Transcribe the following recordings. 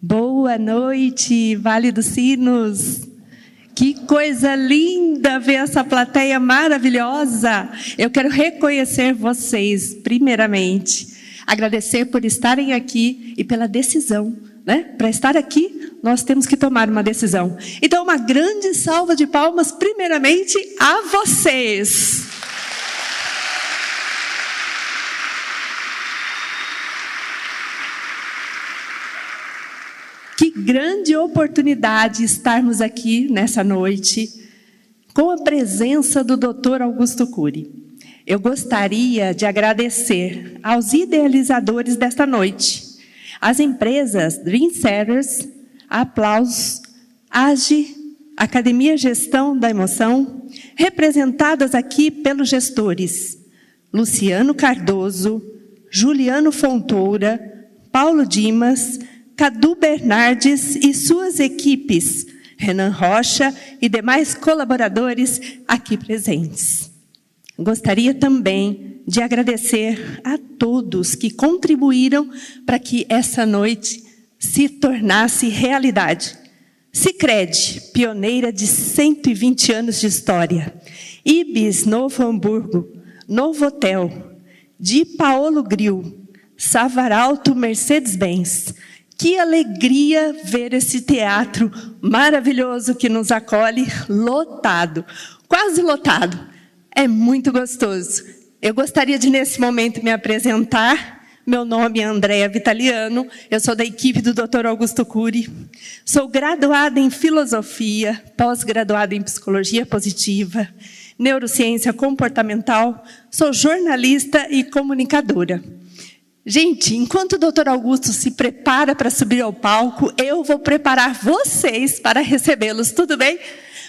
Boa noite, Vale dos Sinos. Que coisa linda ver essa plateia maravilhosa. Eu quero reconhecer vocês, primeiramente. Agradecer por estarem aqui e pela decisão, né? Para estar aqui, nós temos que tomar uma decisão. Então, uma grande salva de palmas, primeiramente, a vocês. Que grande oportunidade estarmos aqui nessa noite com a presença do Dr. Augusto Cury. Eu gostaria de agradecer aos idealizadores desta noite, as empresas Dream Centers, Aplausos, AGE, Academia Gestão da Emoção, representadas aqui pelos gestores Luciano Cardoso, Juliano Fontoura, Paulo Dimas, Cadu Bernardes e suas equipes, Renan Rocha e demais colaboradores aqui presentes. Gostaria também de agradecer a todos que contribuíram para que essa noite se tornasse realidade. Sicredi, pioneira de 120 anos de história. Ibis Novo Hamburgo, Novo Hotel, Di Paolo Grill, Savaralto Mercedes-Benz. Que alegria ver esse teatro maravilhoso que nos acolhe, lotado, quase lotado. É muito gostoso. Eu gostaria de, nesse momento, me apresentar. Meu nome é Andréa Vitaliano, eu sou da equipe do Dr. Augusto Cury. Sou graduada em Filosofia, pós-graduada em Psicologia Positiva, Neurociência Comportamental, sou jornalista e comunicadora. Gente, enquanto o Dr. Augusto se prepara para subir ao palco, eu vou preparar vocês para recebê-los, tudo bem?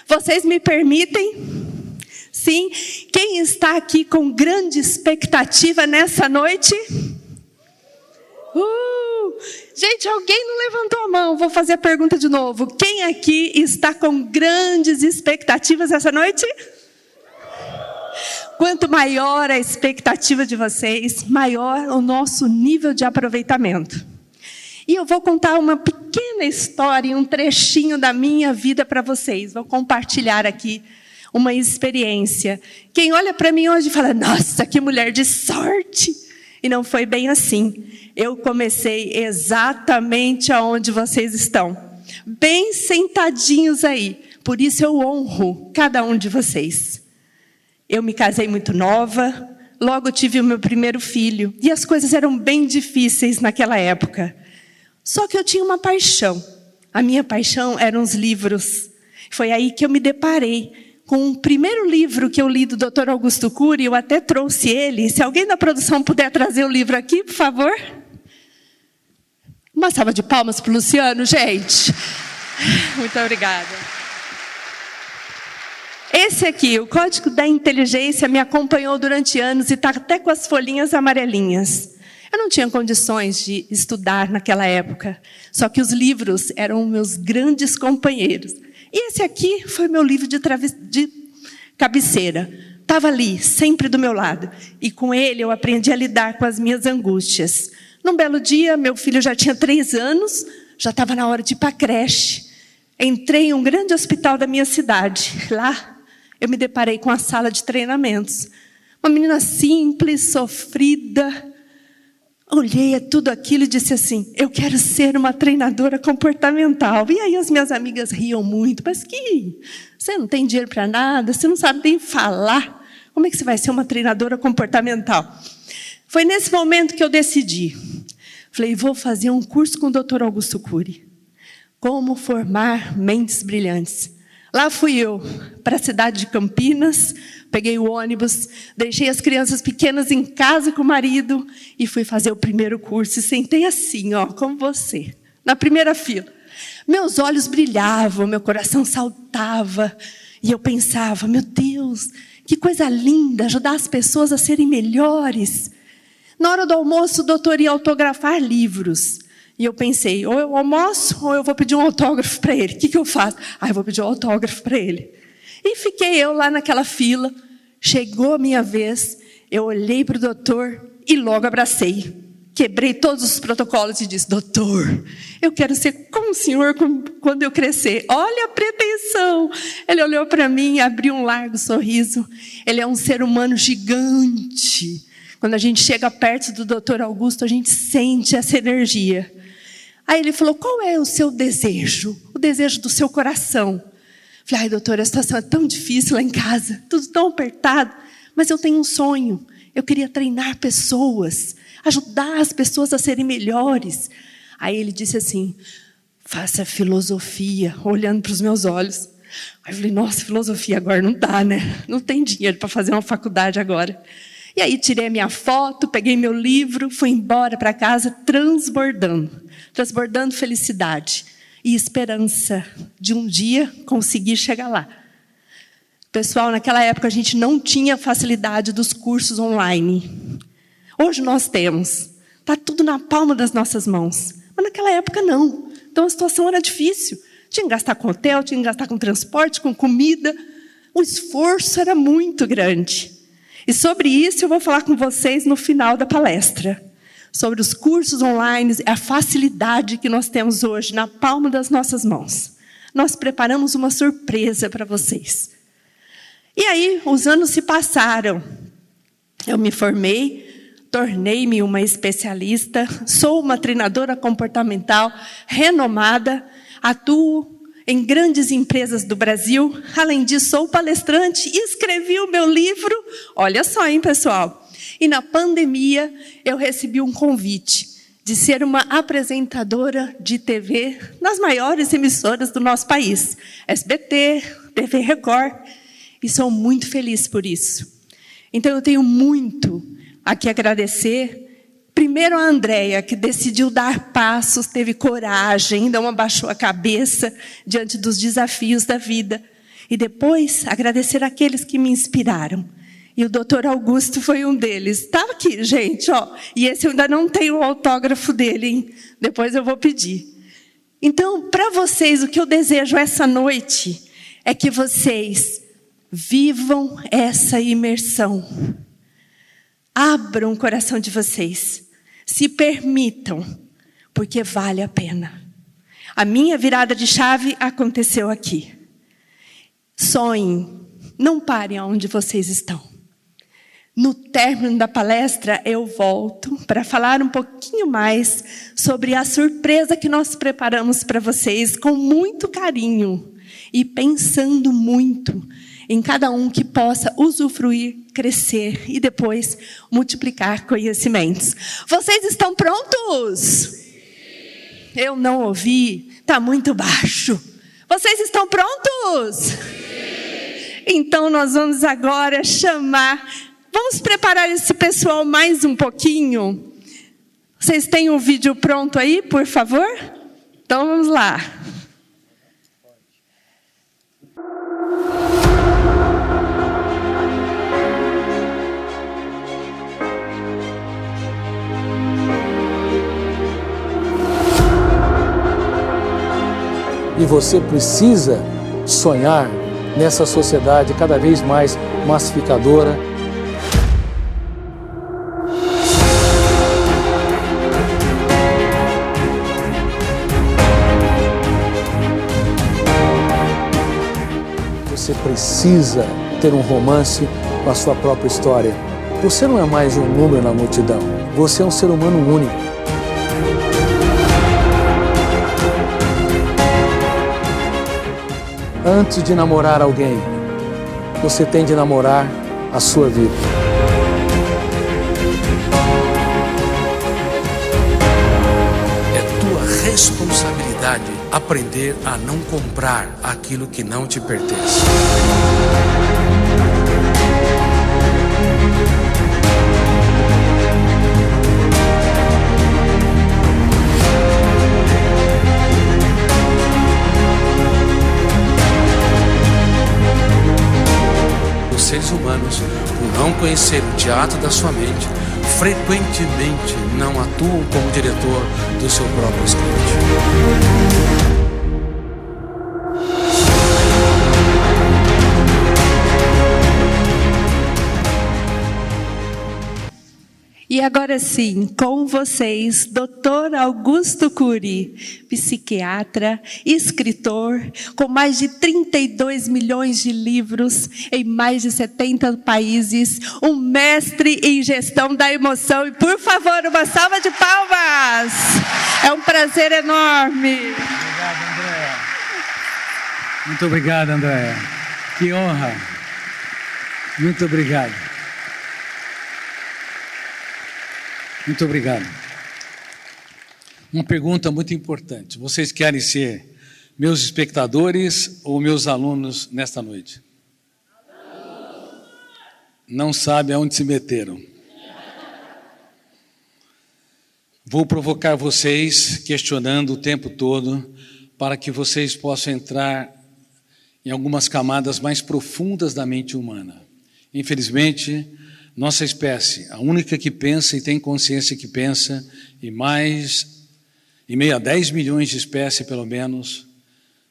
Vocês me permitem? Sim? Quem está aqui com grande expectativa nessa noite? Gente, alguém não levantou a mão, vou fazer a pergunta de novo. Quem aqui está com grandes expectativas essa noite? Quanto maior a expectativa de vocês, maior o nosso nível de aproveitamento. E eu vou contar uma pequena história, um trechinho da minha vida para vocês. Vou compartilhar aqui uma experiência. Quem olha para mim hoje fala, nossa, que mulher de sorte. E não foi bem assim. Eu comecei exatamente aonde vocês estão. Bem sentadinhos aí. Por isso eu honro cada um de vocês. Eu me casei muito nova, logo tive o meu primeiro filho. E as coisas eram bem difíceis naquela época. Só que eu tinha uma paixão. A minha paixão eram os livros. Foi aí que eu me deparei com o primeiro livro que eu li do Dr. Augusto Cury. Eu até trouxe ele. Se alguém da produção puder trazer o livro aqui, por favor. Uma salva de palmas para o Luciano, gente. Muito obrigada. Esse aqui, o Código da Inteligência, me acompanhou durante anos e está até com as folhinhas amarelinhas. Eu não tinha condições de estudar naquela época, só que os livros eram meus grandes companheiros. E esse aqui foi meu livro de cabeceira. Estava ali, sempre do meu lado. E com ele eu aprendi a lidar com as minhas angústias. Num belo dia, meu filho já tinha 3 anos, já estava na hora de ir para a creche. Entrei em um grande hospital da minha cidade. Lá, eu me deparei com a sala de treinamentos. Uma menina simples, sofrida. Olhei tudo aquilo e disse assim, eu quero ser uma treinadora comportamental. E aí as minhas amigas riam muito. Mas que você não tem dinheiro para nada, você não sabe nem falar. Como é que você vai ser uma treinadora comportamental? Foi nesse momento que eu decidi. Falei, vou fazer um curso com o Dr. Augusto Cury. Como formar mentes brilhantes. Lá fui eu, para a cidade de Campinas, peguei o ônibus, deixei as crianças pequenas em casa com o marido e fui fazer o primeiro curso. E sentei assim, ó, como você, na primeira fila. Meus olhos brilhavam, meu coração saltava. E eu pensava, meu Deus, que coisa linda, ajudar as pessoas a serem melhores. Na hora do almoço, o doutor ia autografar livros. E eu pensei, ou eu almoço, ou eu vou pedir um autógrafo para ele. O que eu faço? Eu vou pedir um autógrafo para ele. E fiquei eu lá naquela fila. Chegou a minha vez, eu olhei para o doutor e logo abracei. quebrei todos os protocolos e disse: doutor, eu quero ser como o senhor quando eu crescer. Olha a pretensão. Ele olhou para mim e abriu um largo sorriso. Ele é um ser humano gigante. Quando a gente chega perto do doutor Augusto, a gente sente essa energia. Aí ele falou: qual é o seu desejo? O desejo do seu coração. Falei: ai, doutor, a situação é tão difícil lá em casa, tudo tão apertado, mas eu tenho um sonho. Eu queria treinar pessoas, ajudar as pessoas a serem melhores. Aí ele disse assim: faça filosofia, olhando para os meus olhos. Aí eu falei: nossa, filosofia agora não dá, né? Não tem dinheiro para fazer uma faculdade agora. E aí tirei a minha foto, peguei meu livro, fui embora para casa transbordando felicidade e esperança de um dia conseguir chegar lá. Pessoal, naquela época a gente não tinha facilidade dos cursos online. Hoje nós temos. Está tudo na palma das nossas mãos. Mas naquela época não. Então a situação era difícil. Tinha que gastar com hotel, tinha que gastar com transporte, com comida. O esforço era muito grande. E sobre isso eu vou falar com vocês no final da palestra. Sobre os cursos online, a facilidade que nós temos hoje na palma das nossas mãos. Nós preparamos uma surpresa para vocês. E aí, os anos se passaram. Eu me formei, tornei-me uma especialista, sou uma treinadora comportamental renomada, atuo em grandes empresas do Brasil. Além disso, sou palestrante e escrevi o meu livro. Olha só, hein, pessoal? E na pandemia, eu recebi um convite de ser uma apresentadora de TV nas maiores emissoras do nosso país. SBT, TV Record. E sou muito feliz por isso. Então, eu tenho muito a que agradecer. Primeiro a Andréia, que decidiu dar passos, teve coragem, não abaixou a cabeça diante dos desafios da vida. E depois, agradecer aqueles que me inspiraram. E o doutor Augusto foi um deles. Está aqui, gente, ó. E esse eu ainda não tenho o autógrafo dele, hein? Depois eu vou pedir. Então, para vocês, o que eu desejo essa noite é que vocês vivam essa imersão. Abram o coração de vocês. Se permitam, porque vale a pena. A minha virada de chave aconteceu aqui. Sonhem, não parem onde vocês estão. No término da palestra, eu volto para falar um pouquinho mais sobre a surpresa que nós preparamos para vocês com muito carinho e pensando muito em cada um que possa usufruir, crescer e depois multiplicar conhecimentos. Vocês estão prontos? Eu não ouvi, está muito baixo. Vocês estão prontos? Então nós vamos agora chamar... Vamos preparar esse pessoal mais um pouquinho? Vocês têm um vídeo pronto aí, por favor? Então vamos lá. E você precisa sonhar nessa sociedade cada vez mais massificadora. Você precisa ter um romance com a sua própria história. Você não é mais um número na multidão. Você é um ser humano único. Antes de namorar alguém, você tem de namorar a sua vida. É tua responsabilidade aprender a não comprar aquilo que não te pertence. Os seres humanos, por não conhecer o teatro da sua mente, frequentemente não atuam como diretor do seu próprio script. E agora sim, com vocês, Dr. Augusto Cury, psiquiatra, escritor, com mais de 32 milhões de livros em mais de 70 países, um mestre em gestão da emoção. E, por favor, uma salva de palmas! É um prazer enorme. Obrigado, Andréa. Muito obrigado, Andréa. Que honra. Muito obrigado. Muito obrigado. Uma pergunta muito importante. Vocês querem ser meus espectadores ou meus alunos nesta noite? Não sabem aonde se meteram. Vou provocar vocês, questionando o tempo todo, para que vocês possam entrar em algumas camadas mais profundas da mente humana. Infelizmente, nossa espécie, a única que pensa e tem consciência que pensa, e meio a 10 milhões de espécies, pelo menos,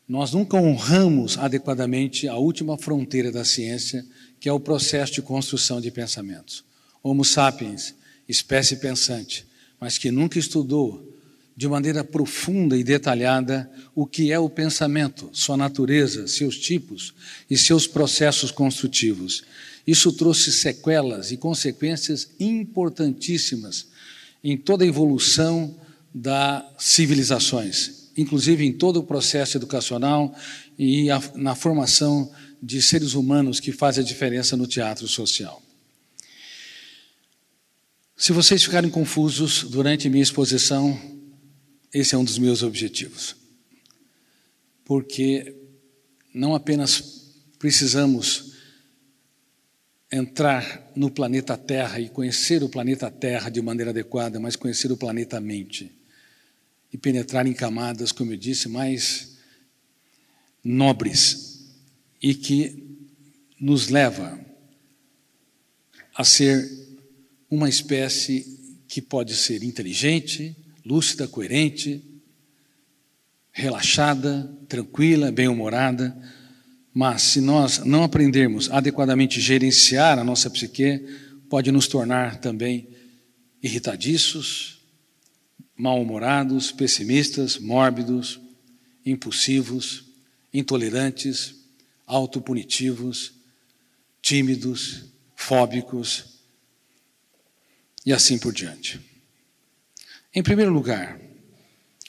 nós nunca honramos adequadamente a última fronteira da ciência, que é o processo de construção de pensamentos. Homo sapiens, espécie pensante, mas que nunca estudou de maneira profunda e detalhada o que é o pensamento, sua natureza, seus tipos e seus processos construtivos. Isso trouxe sequelas e consequências importantíssimas em toda a evolução das civilizações, inclusive em todo o processo educacional e na formação de seres humanos que fazem a diferença no teatro social. Se vocês ficarem confusos durante minha exposição, esse é um dos meus objetivos. Porque não apenas precisamos entrar no planeta Terra e conhecer o planeta Terra de maneira adequada, mas conhecer o planeta Mente e penetrar em camadas, como eu disse, mais nobres e que nos leva a ser uma espécie que pode ser inteligente, lúcida, coerente, relaxada, tranquila, bem-humorada, mas se nós não aprendermos adequadamente a gerenciar a nossa psique, pode nos tornar também irritadiços, mal-humorados, pessimistas, mórbidos, impulsivos, intolerantes, autopunitivos, tímidos, fóbicos e assim por diante. Em primeiro lugar,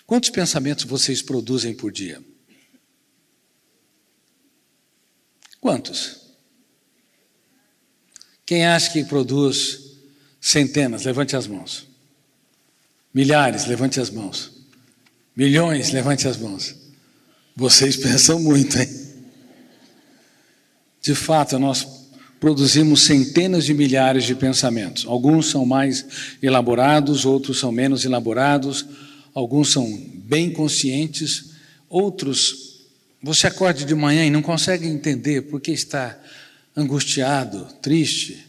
quantos pensamentos vocês produzem por dia? Quantos? Quem acha que produz centenas, levante as mãos. Milhares, levante as mãos. Milhões, levante as mãos. Vocês pensam muito, hein? De fato, nós produzimos centenas de milhares de pensamentos. Alguns são mais elaborados, outros são menos elaborados, alguns são bem conscientes, outros, você acorda de manhã e não consegue entender por que está angustiado, triste,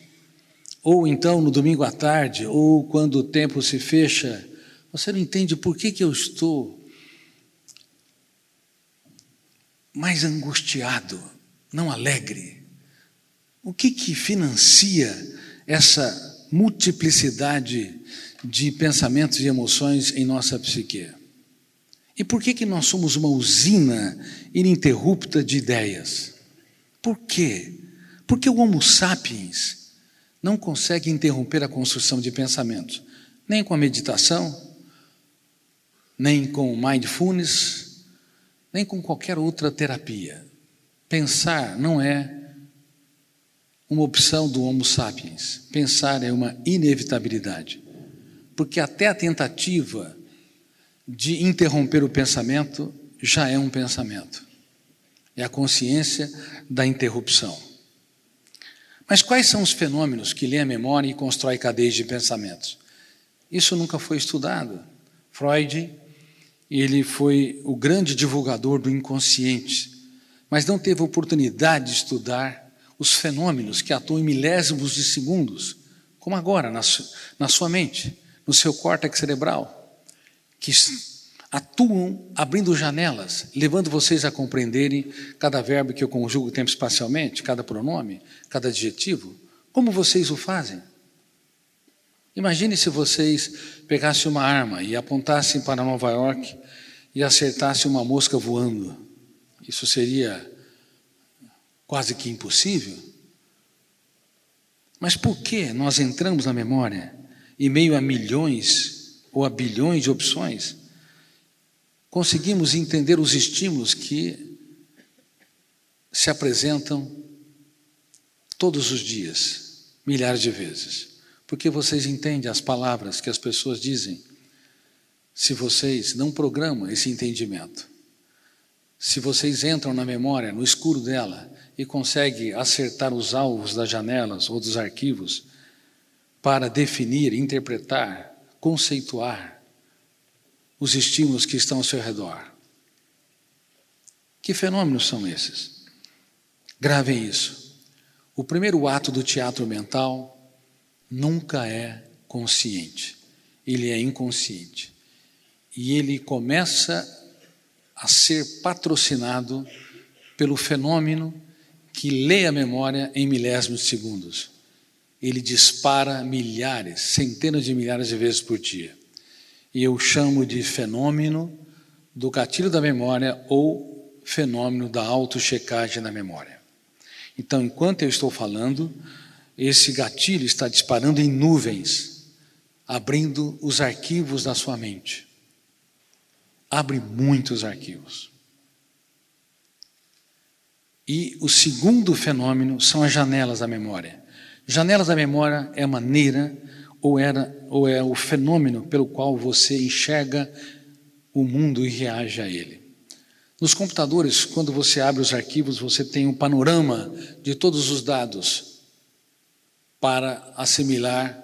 ou então no domingo à tarde, ou quando o tempo se fecha, você não entende por que eu estou mais angustiado, não alegre. O que financia essa multiplicidade de pensamentos e emoções em nossa psique? E por que nós somos uma usina ininterrupta de ideias? Por quê? Porque o Homo sapiens não consegue interromper a construção de pensamentos, nem com a meditação, nem com o mindfulness, nem com qualquer outra terapia. Pensar não é uma opção do Homo sapiens. Pensar é uma inevitabilidade. Porque até a tentativa de interromper o pensamento já é um pensamento. É a consciência da interrupção. Mas quais são os fenômenos que lêem a memória e constroem cadeias de pensamentos? Isso nunca foi estudado. Freud, ele foi o grande divulgador do inconsciente, mas não teve oportunidade de estudar os fenômenos que atuam em milésimos de segundos, como agora, na sua mente, no seu córtex cerebral, que atuam abrindo janelas, levando vocês a compreenderem cada verbo que eu conjugo tempo espacialmente, cada pronome, cada adjetivo. Como vocês o fazem? Imagine se vocês pegassem uma arma e apontassem para Nova York e acertassem uma mosca voando. Isso seria quase que impossível. Mas por que nós entramos na memória, em meio a milhões ou a bilhões de opções, conseguimos entender os estímulos que se apresentam todos os dias, milhares de vezes? Porque vocês entendem as palavras que as pessoas dizem, se vocês não programam esse entendimento. Se vocês entram na memória, no escuro dela, e conseguem acertar os alvos das janelas ou dos arquivos para definir, interpretar, conceituar os estímulos que estão ao seu redor. Que fenômenos são esses? Gravem isso. O primeiro ato do teatro mental nunca é consciente. Ele é inconsciente. E ele começa a ser patrocinado pelo fenômeno que lê a memória em milésimos de segundos. Ele dispara milhares, centenas de milhares de vezes por dia. E eu chamo de fenômeno do gatilho da memória ou fenômeno da autochecagem da memória. Então, enquanto eu estou falando, esse gatilho está disparando em nuvens, abrindo os arquivos da sua mente. Abre muitos arquivos. E o segundo fenômeno são as janelas da memória. Janelas da memória é a maneira ou é o fenômeno pelo qual você enxerga o mundo e reage a ele. Nos computadores, quando você abre os arquivos, você tem um panorama de todos os dados para assimilar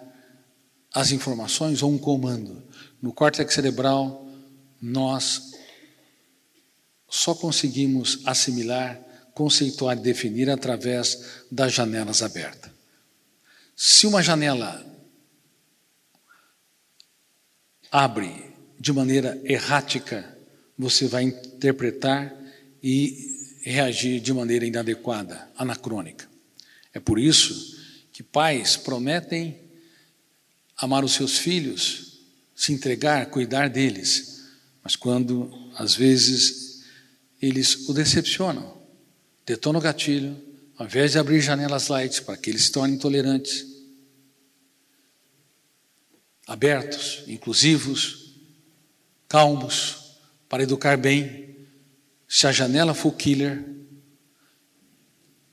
as informações ou um comando. No córtex cerebral, nós só conseguimos assimilar, conceituar e definir através das janelas abertas. Se uma janela abre de maneira errática, você vai interpretar e reagir de maneira inadequada, anacrônica. É por isso que pais prometem amar os seus filhos, se entregar, cuidar deles, mas quando, às vezes, eles o decepcionam, detonam o gatilho, ao invés de abrir janelas light para que eles se tornem tolerantes, abertos, inclusivos, calmos, para educar bem. Se a janela for killer,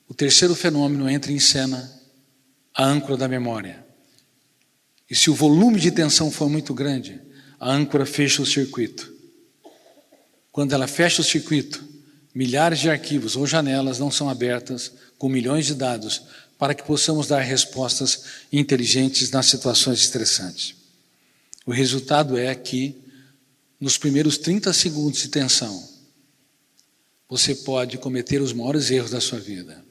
o terceiro fenômeno entra em cena, a âncora da memória. E se o volume de tensão for muito grande, a âncora fecha o circuito. Quando ela fecha o circuito, milhares de arquivos ou janelas não são abertas com milhões de dados para que possamos dar respostas inteligentes nas situações estressantes. O resultado é que, nos primeiros 30 segundos de tensão, você pode cometer os maiores erros da sua vida.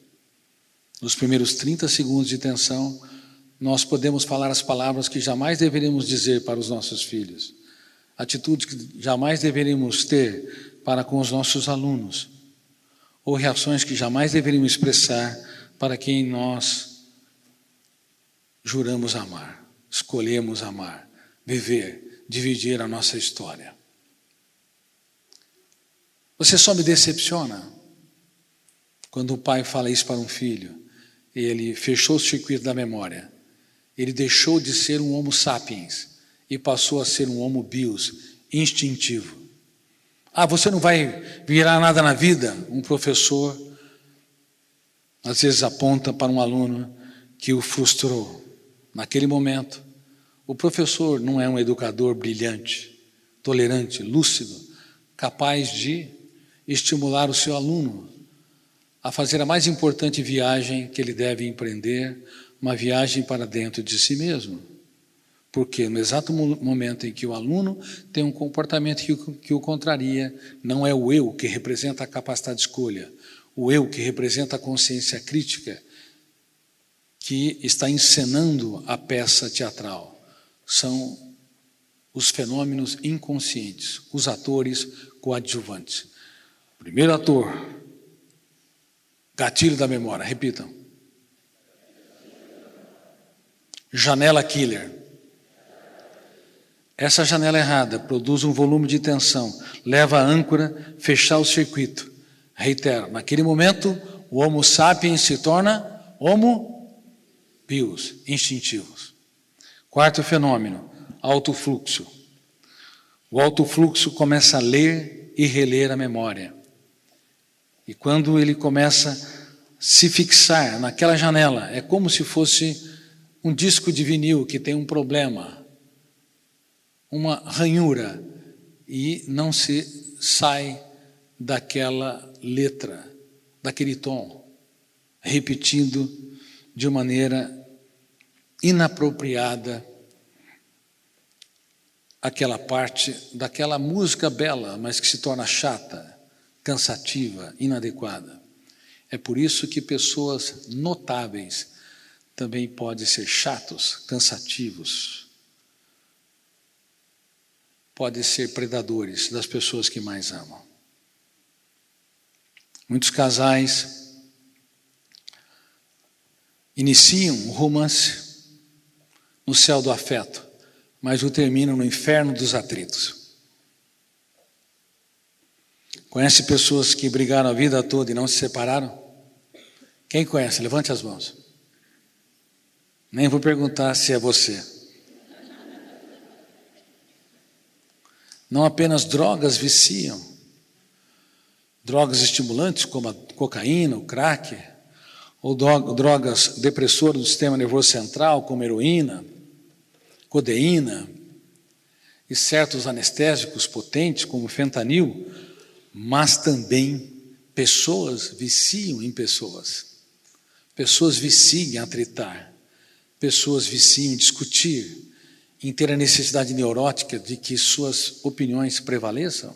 Nos primeiros 30 segundos de tensão, nós podemos falar as palavras que jamais deveríamos dizer para os nossos filhos, atitudes que jamais deveríamos ter para com os nossos alunos, ou reações que jamais deveríamos expressar para quem nós juramos amar, escolhemos amar, viver, dividir a nossa história. Você só me decepciona quando o pai fala isso para um filho. Ele fechou o circuito da memória. Ele deixou de ser um homo sapiens e passou a ser um homo bios, instintivo. Ah, você não vai virar nada na vida? Um professor, às vezes, aponta para um aluno que o frustrou. Naquele momento, o professor não é um educador brilhante, tolerante, lúcido, capaz de estimular o seu aluno a fazer a mais importante viagem que ele deve empreender, uma viagem para dentro de si mesmo. Porque no exato momento em que o aluno tem um comportamento que o contraria, não é o eu que representa a capacidade de escolha, o eu que representa a consciência crítica, que está encenando a peça teatral. São os fenômenos inconscientes, os atores coadjuvantes. Primeiro ator, gatilho da memória, repitam. Janela killer. Essa janela errada produz um volume de tensão, leva a âncora a fechar o circuito. Reitero, naquele momento, o Homo sapiens se torna Homo bios, instintivos. Quarto fenômeno, alto fluxo. O alto fluxo começa a ler e reler a memória. E quando ele começa a se fixar naquela janela, é como se fosse um disco de vinil que tem um problema, uma ranhura, e não se sai daquela letra, daquele tom, repetindo de maneira inapropriada aquela parte daquela música bela, mas que se torna chata, cansativa, inadequada. É por isso que pessoas notáveis também podem ser chatos, cansativos, podem ser predadores das pessoas que mais amam. Muitos casais iniciam um romance no céu do afeto, mas o terminam no inferno dos atritos. Conhece pessoas que brigaram a vida toda e não se separaram? Quem conhece? Levante as mãos. Nem vou perguntar se é você. Não apenas drogas viciam, drogas estimulantes como a cocaína, o crack, ou drogas depressoras do sistema nervoso central, como heroína, codeína e certos anestésicos potentes, como fentanil, mas também pessoas viciam em pessoas. Pessoas viciam em atritar, pessoas viciam em discutir, em ter a necessidade neurótica de que suas opiniões prevaleçam.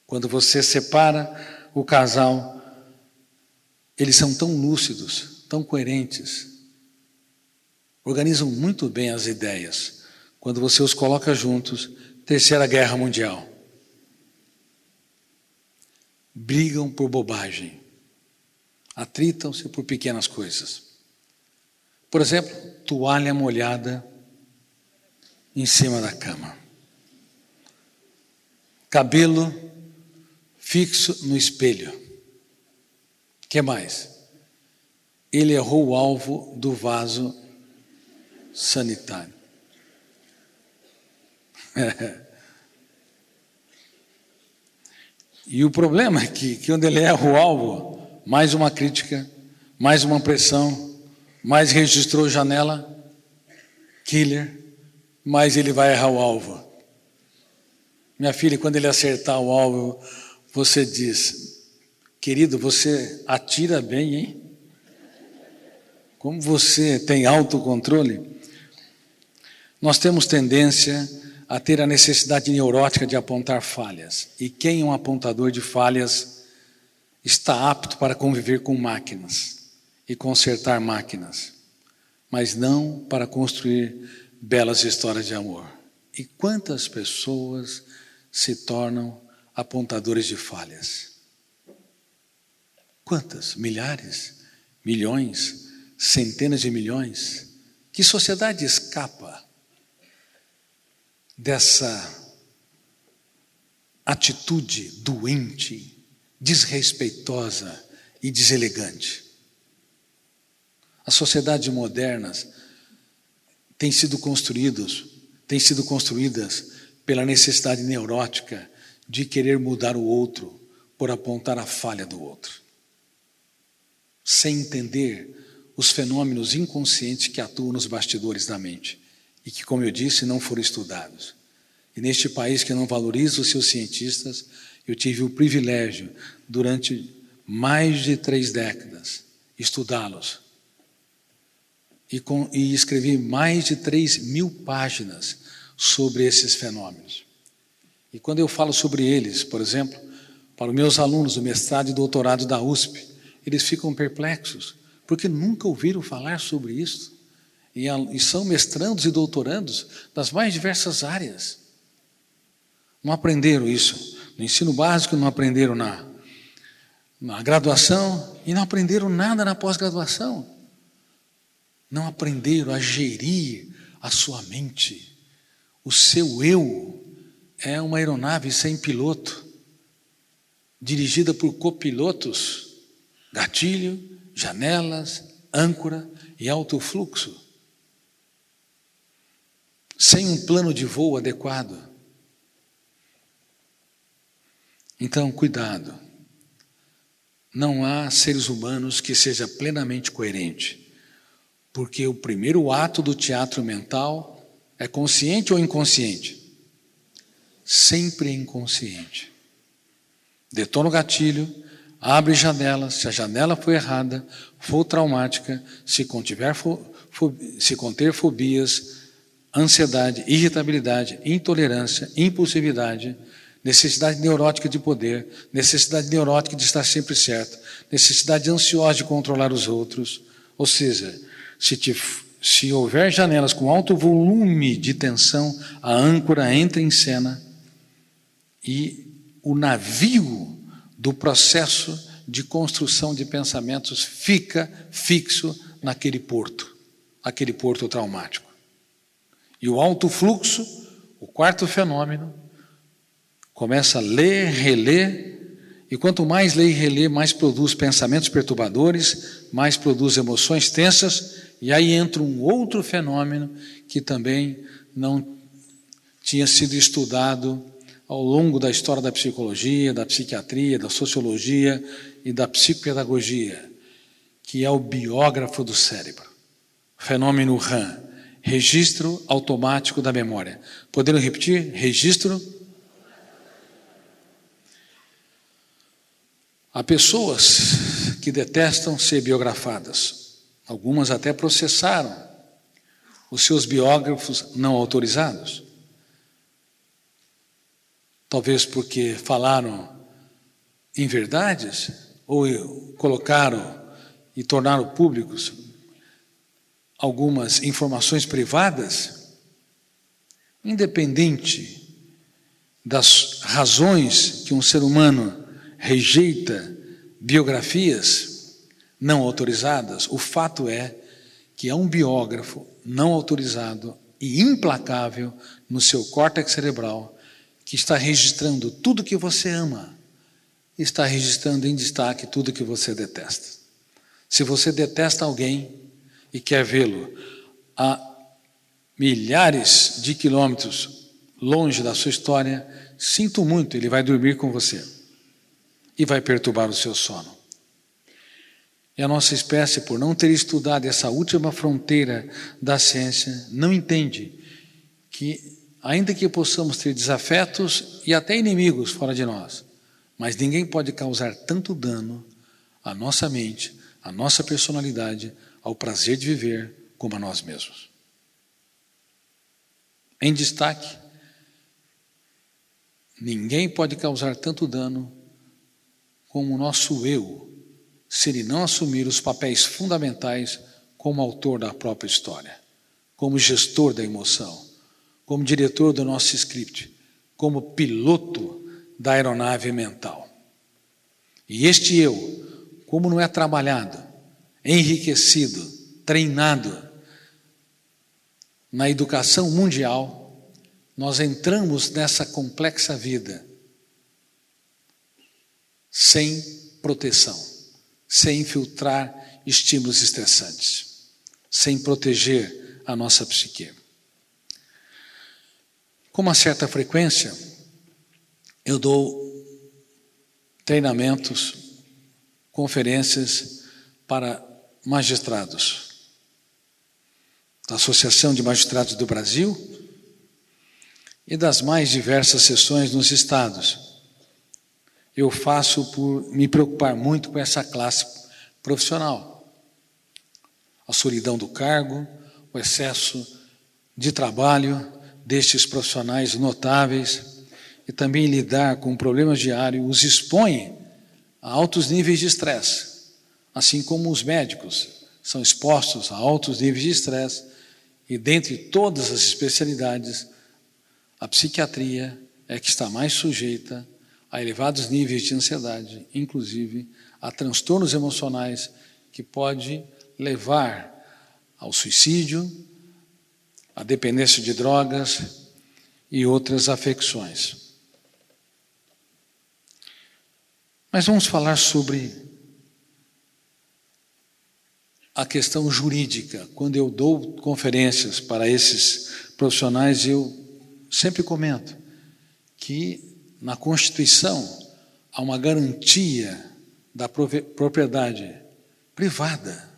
Quando você separa o casal, eles são tão lúcidos, tão coerentes, organizam muito bem as ideias. Quando você os coloca juntos, Terceira Guerra Mundial. Brigam por bobagem, atritam-se por pequenas coisas. Por exemplo, toalha molhada em cima da cama. Cabelo fixo no espelho. O que mais? Ele errou o alvo do vaso sanitário. E o problema é que quando ele erra o alvo, mais uma crítica, mais uma pressão, mais registrou janela, killer, mais ele vai errar o alvo. Minha filha, quando ele acertar o alvo, você diz: querido, você atira bem, hein? Como você tem autocontrole? Nós temos tendência a ter a necessidade neurótica de apontar falhas. E quem é um apontador de falhas está apto para conviver com máquinas e consertar máquinas, mas não para construir belas histórias de amor. E quantas pessoas se tornam apontadores de falhas? Quantas? Milhares? Milhões? Centenas de milhões? Que sociedade escapa dessa atitude doente, desrespeitosa e deselegante? As sociedades modernas têm sido construídas pela necessidade neurótica de querer mudar o outro por apontar a falha do outro, sem entender os fenômenos inconscientes que atuam nos bastidores da mente e que, como eu disse, não foram estudados. E neste país que não valoriza os seus cientistas, eu tive o privilégio, durante mais de 3 décadas, estudá-los. E escrevi mais de 3.000 páginas sobre esses fenômenos. E quando eu falo sobre eles, por exemplo, para os meus alunos do mestrado e doutorado da USP, eles ficam perplexos, porque nunca ouviram falar sobre isso. E são mestrandos e doutorandos das mais diversas áreas. Não aprenderam isso no ensino básico, não aprenderam na graduação e não aprenderam nada na pós-graduação. Não aprenderam a gerir a sua mente, O seu eu é uma aeronave sem piloto, dirigida por copilotos, gatilho, janelas, âncora e alto fluxo, sem um plano de voo adequado. Então, cuidado. Não há seres humanos que seja plenamente coerente, porque o primeiro ato do teatro mental é consciente ou inconsciente? Sempre inconsciente. Detona o gatilho, abre janelas, se a janela for errada, for traumática, se conter fobias, ansiedade, irritabilidade, intolerância, impulsividade, necessidade neurótica de poder, necessidade neurótica de estar sempre certo, necessidade ansiosa de controlar os outros. Ou seja, se houver janelas com alto volume de tensão, a âncora entra em cena e o navio do processo de construção de pensamentos fica fixo naquele porto traumático. E o alto fluxo, o quarto fenômeno, começa a ler, reler, e quanto mais lê e relê, mais produz pensamentos perturbadores, mais produz emoções tensas, e aí entra um outro fenômeno que também não tinha sido estudado ao longo da história da psicologia, da psiquiatria, da sociologia e da psicopedagogia, que é o biógrafo do cérebro. Fenômeno RAM, registro automático da memória. Podemos repetir? Registro. Há pessoas que detestam ser biografadas. Algumas até processaram os seus biógrafos não autorizados. Talvez porque falaram inverdades ou colocaram e tornaram públicos algumas informações privadas, independente das razões que um ser humano rejeita biografias não autorizadas. O fato é que é um biógrafo não autorizado e implacável no seu córtex cerebral que está registrando tudo que você ama, está registrando em destaque tudo que você detesta. Se você detesta alguém e quer vê-lo a milhares de quilômetros longe da sua história, sinto muito, ele vai dormir com você e vai perturbar o seu sono. E a nossa espécie, por não ter estudado essa última fronteira da ciência, não entende que, ainda que possamos ter desafetos e até inimigos fora de nós, mas ninguém pode causar tanto dano à nossa mente, à nossa personalidade, ao prazer de viver, como a nós mesmos. Em destaque, ninguém pode causar tanto dano como o nosso eu, se ele não assumir os papéis fundamentais como autor da própria história, como gestor da emoção, como diretor do nosso script, como piloto da aeronave mental. E este eu, como não é trabalhado, enriquecido, treinado na educação mundial, nós entramos nessa complexa vida sem proteção, sem filtrar estímulos estressantes, sem proteger a nossa psique. Com uma certa frequência, eu dou treinamentos, conferências para magistrados da Associação de Magistrados do Brasil e das mais diversas sessões nos estados. Eu faço por me preocupar muito com essa classe profissional. A solidão do cargo, o excesso de trabalho destes profissionais notáveis e também lidar com problemas diários os expõe a altos níveis de estresse, assim como os médicos são expostos a altos níveis de estresse e dentre todas as especialidades, a psiquiatria é que está mais sujeita a elevados níveis de ansiedade, inclusive a transtornos emocionais que pode levar ao suicídio, à dependência de drogas e outras afecções. Mas vamos falar sobre a questão jurídica. Quando eu dou conferências para esses profissionais, eu sempre comento que na Constituição há uma garantia da propriedade privada.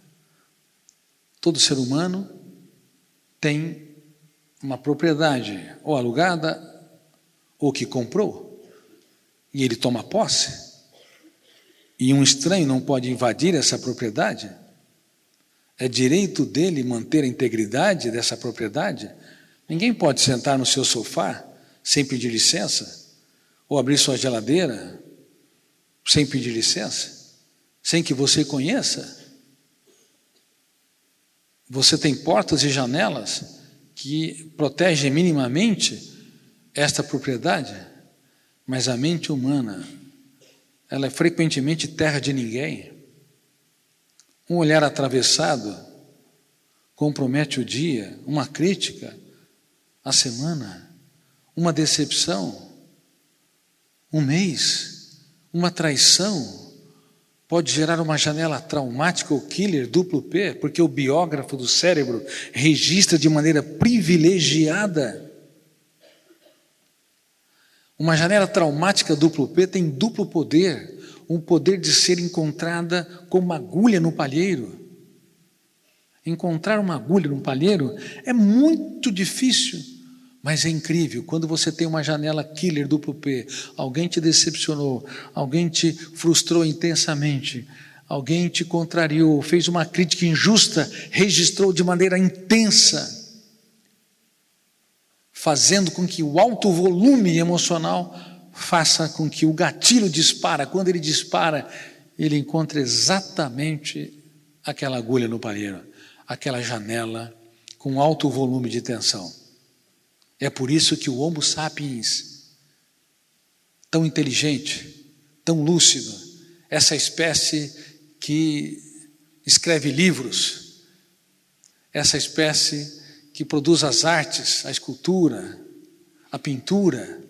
Todo ser humano tem uma propriedade ou alugada ou que comprou, e ele toma posse, e um estranho não pode invadir essa propriedade. É direito dele manter a integridade dessa propriedade. Ninguém pode sentar no seu sofá sem pedir licença, ou abrir sua geladeira sem pedir licença, sem que você conheça. Você tem portas e janelas que protegem minimamente esta propriedade, mas a mente humana, ela é frequentemente terra de ninguém. Um olhar atravessado compromete o dia, uma crítica a semana, uma decepção, um mês, uma traição, pode gerar uma janela traumática ou killer duplo P, porque o biógrafo do cérebro registra de maneira privilegiada. Uma janela traumática duplo P tem duplo poder, um poder de ser encontrada como uma agulha no palheiro. Encontrar uma agulha no palheiro é muito difícil, mas é incrível. Quando você tem uma janela killer duplo P, alguém te decepcionou, alguém te frustrou intensamente, alguém te contrariou, fez uma crítica injusta, registrou de maneira intensa, fazendo com que o alto volume emocional faça com que o gatilho dispara. Quando ele dispara, ele encontra exatamente aquela agulha no palheiro, aquela janela com alto volume de tensão. É por isso que o Homo sapiens, tão inteligente, tão lúcido, essa espécie que escreve livros, essa espécie que produz as artes, a escultura, a pintura,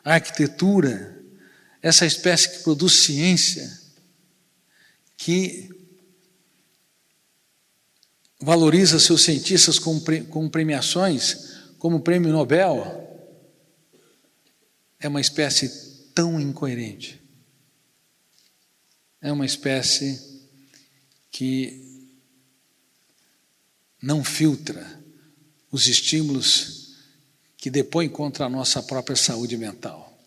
a arquitetura, essa espécie que produz ciência, que valoriza seus cientistas com premiações, como o Prêmio Nobel, é uma espécie tão incoerente. É uma espécie que não filtra os estímulos que depõem contra a nossa própria saúde mental.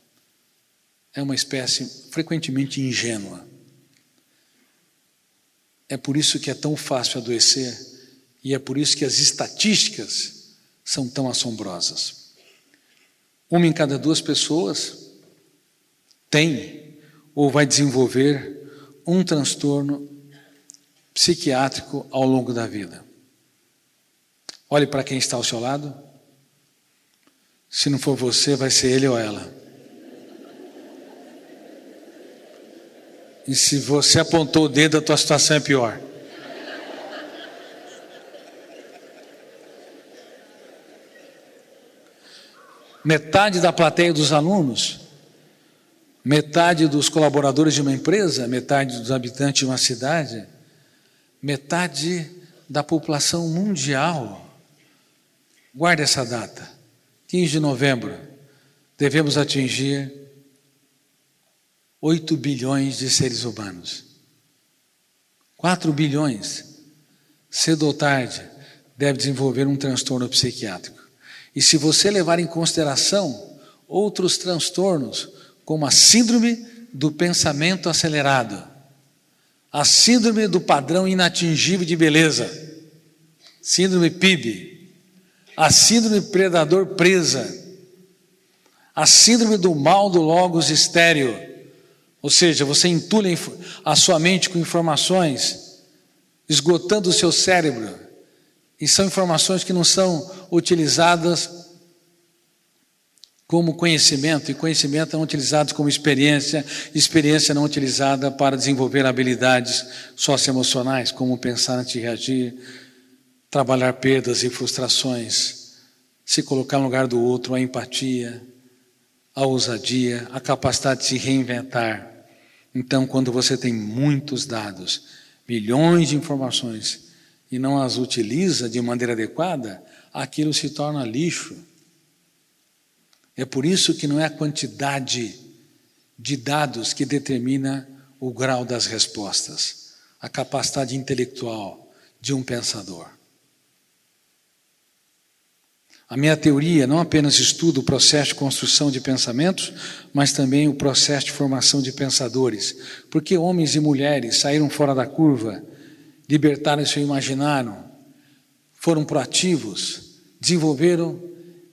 É uma espécie frequentemente ingênua. É por isso que é tão fácil adoecer, e é por isso que as estatísticas são tão assombrosas. 1 em cada 2 pessoas tem ou vai desenvolver um transtorno psiquiátrico ao longo da vida. Olhe para quem está ao seu lado. Se não for você, vai ser ele ou ela. E se você apontou o dedo, a tua situação é pior. Metade da plateia dos alunos, metade dos colaboradores de uma empresa, metade dos habitantes de uma cidade, metade da população mundial. Guarde essa data, 15 de novembro, devemos atingir 8 bilhões de seres humanos. 4 bilhões, cedo ou tarde, deve desenvolver um transtorno psiquiátrico. E se você levar em consideração outros transtornos, como a síndrome do pensamento acelerado, a síndrome do padrão inatingível de beleza, síndrome PIB, a síndrome predador-presa, a síndrome do mal do logos estéreo, ou seja, você entulha a sua mente com informações, esgotando o seu cérebro, e são informações que não são utilizadas como conhecimento, e conhecimento não utilizado como experiência, experiência não utilizada para desenvolver habilidades socioemocionais, como pensar antes de reagir, trabalhar perdas e frustrações, se colocar no lugar do outro, a empatia, a ousadia, a capacidade de se reinventar. Então, quando você tem muitos dados, milhões de informações, e não as utiliza de maneira adequada, aquilo se torna lixo. É por isso que não é a quantidade de dados que determina o grau das respostas, a capacidade intelectual de um pensador. A minha teoria não apenas estuda o processo de construção de pensamentos, mas também o processo de formação de pensadores. Porque homens e mulheres saíram fora da curva, libertaram-se e imaginaram, foram proativos, desenvolveram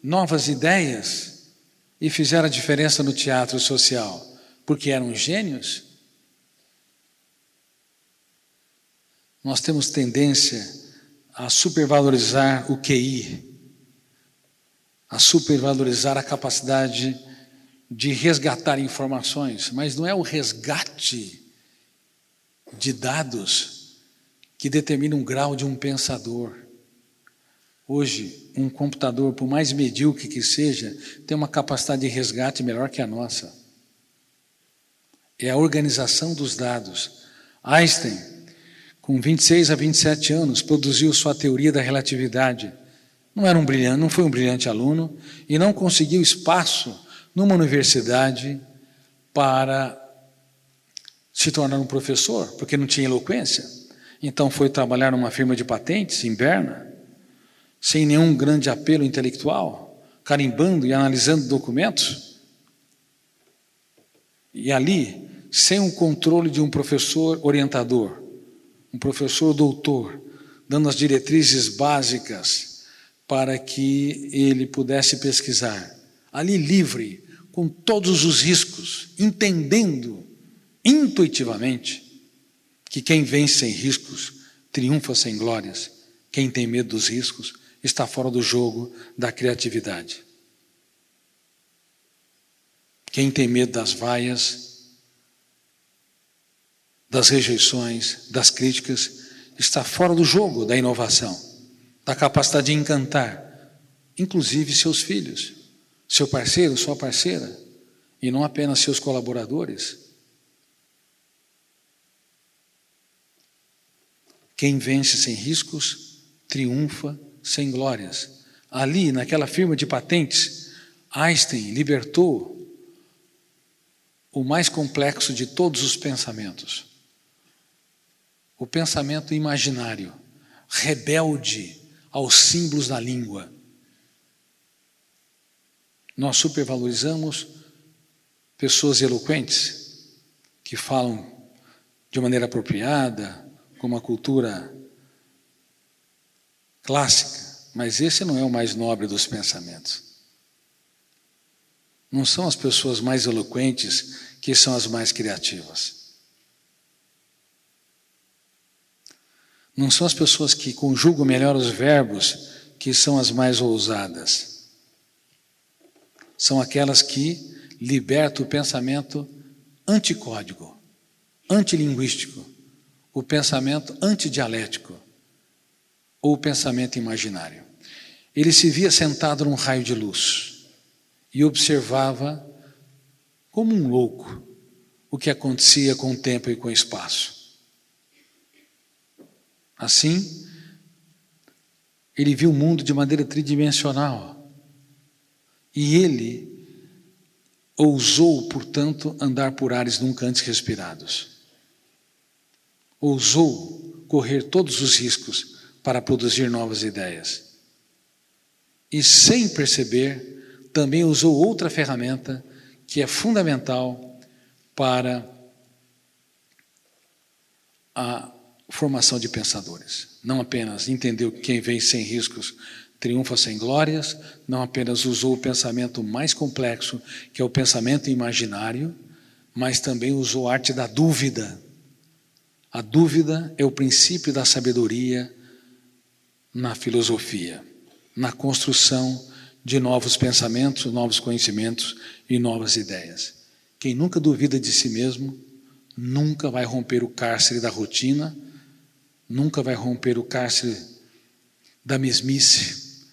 novas ideias e fizeram a diferença no teatro social. Porque eram gênios? Nós temos tendência a supervalorizar o QI, a supervalorizar a capacidade de resgatar informações, mas não é o resgate de dados que determina um grau de um pensador. Hoje, um computador, por mais medíocre que seja, tem uma capacidade de resgate melhor que a nossa. É a organização dos dados. Einstein, com 26 a 27 anos, produziu sua teoria da relatividade. Não foi um brilhante aluno e não conseguiu espaço numa universidade para se tornar um professor, porque não tinha eloquência. Então foi trabalhar numa firma de patentes em Berna, sem nenhum grande apelo intelectual, carimbando e analisando documentos. E ali, sem o controle de um professor orientador, um professor doutor, dando as diretrizes básicas para que ele pudesse pesquisar. Ali livre, com todos os riscos, entendendo intuitivamente que quem vence sem riscos triunfa sem glórias. Quem tem medo dos riscos está fora do jogo da criatividade. Quem tem medo das vaias, das rejeições, das críticas, está fora do jogo da inovação, da capacidade de encantar, inclusive seus filhos, seu parceiro, sua parceira, e não apenas seus colaboradores. Quem vence sem riscos, triunfa sem glórias. Ali, naquela firma de patentes, Einstein libertou o mais complexo de todos os pensamentos. O pensamento imaginário, rebelde aos símbolos da língua. Nós supervalorizamos pessoas eloquentes, que falam de maneira apropriada, com uma cultura clássica, mas esse não é o mais nobre dos pensamentos. Não são as pessoas mais eloquentes que são as mais criativas. Não são as pessoas que conjugam melhor os verbos que são as mais ousadas. São aquelas que libertam o pensamento anticódigo, antilinguístico, o pensamento antidialético, ou o pensamento imaginário. Ele se via sentado num raio de luz e observava, como um louco, o que acontecia com o tempo e com o espaço. Assim, ele viu o mundo de maneira tridimensional. E ele ousou, portanto, andar por ares nunca antes respirados. Ousou correr todos os riscos para produzir novas ideias. E, sem perceber, também usou outra ferramenta que é fundamental para a formação de pensadores. Não apenas entendeu que quem vem sem riscos triunfa sem glórias, não apenas usou o pensamento mais complexo, que é o pensamento imaginário, mas também usou a arte da dúvida. A dúvida é o princípio da sabedoria na filosofia, na construção de novos pensamentos, novos conhecimentos e novas ideias. Quem nunca duvida de si mesmo, nunca vai romper o cárcere da rotina, nunca vai romper o cárcere da mesmice,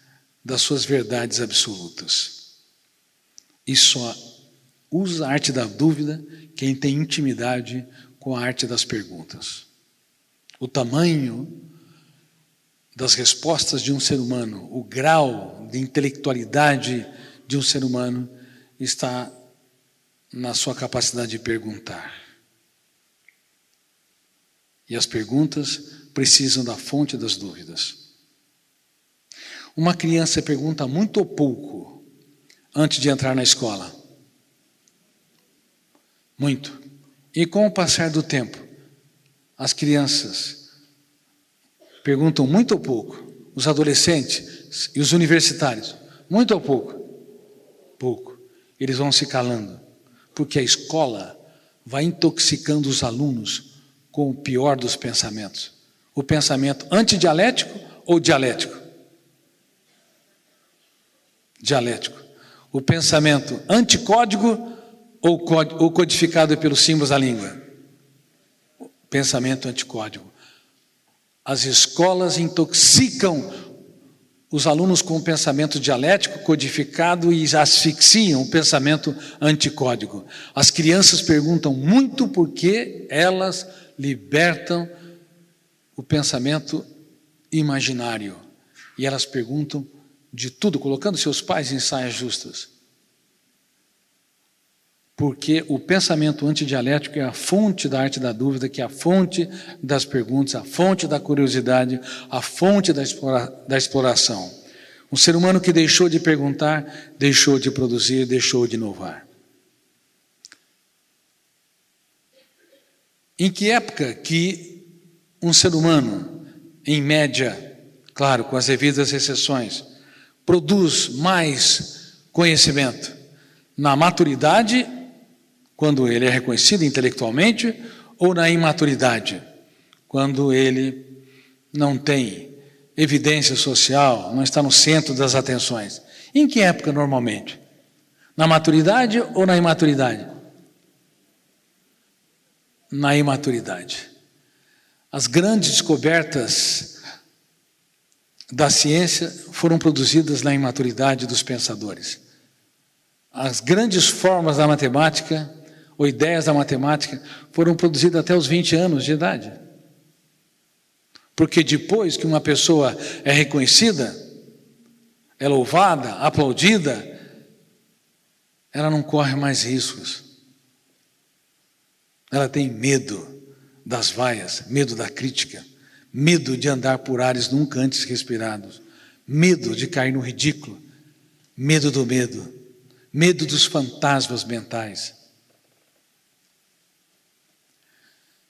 das suas verdades absolutas. E só usa a arte da dúvida quem tem intimidade com a arte das perguntas. O tamanho das respostas de um ser humano, o grau de intelectualidade de um ser humano está na sua capacidade de perguntar. E as perguntas precisam da fonte das dúvidas. Uma criança pergunta muito ou pouco antes de entrar na escola? Muito. E com o passar do tempo, as crianças perguntam muito ou pouco? Os adolescentes e os universitários, muito ou pouco? Pouco. Eles vão se calando, porque a escola vai intoxicando os alunos com o pior dos pensamentos. O pensamento antidialético ou dialético? Dialético. O pensamento anticódigo ou codificado pelos símbolos da língua? Pensamento anticódigo. As escolas intoxicam os alunos com o pensamento dialético codificado e asfixiam o pensamento anticódigo. As crianças perguntam muito porque elas libertam o pensamento imaginário. E elas perguntam de tudo, colocando seus pais em saias justas. Porque o pensamento antidialético é a fonte da arte da dúvida, que é a fonte das perguntas, a fonte da curiosidade, a fonte da exploração. Um ser humano que deixou de perguntar, deixou de produzir, deixou de inovar. Em que época que um ser humano, em média, claro, com as devidas exceções, produz mais conhecimento? Na maturidade, quando ele é reconhecido intelectualmente, ou na imaturidade, quando ele não tem evidência social, não está no centro das atenções? Em que época normalmente? Na maturidade ou na imaturidade? Na imaturidade. As grandes descobertas da ciência foram produzidas na imaturidade dos pensadores. As grandes formas da matemática, ou ideias da matemática, foram produzidas até os 20 anos de idade. Porque depois que uma pessoa é reconhecida, é louvada, aplaudida, ela não corre mais riscos. Ela tem medo das vaias, medo da crítica, medo de andar por ares nunca antes respirados, medo de cair no ridículo, medo do medo, medo dos fantasmas mentais.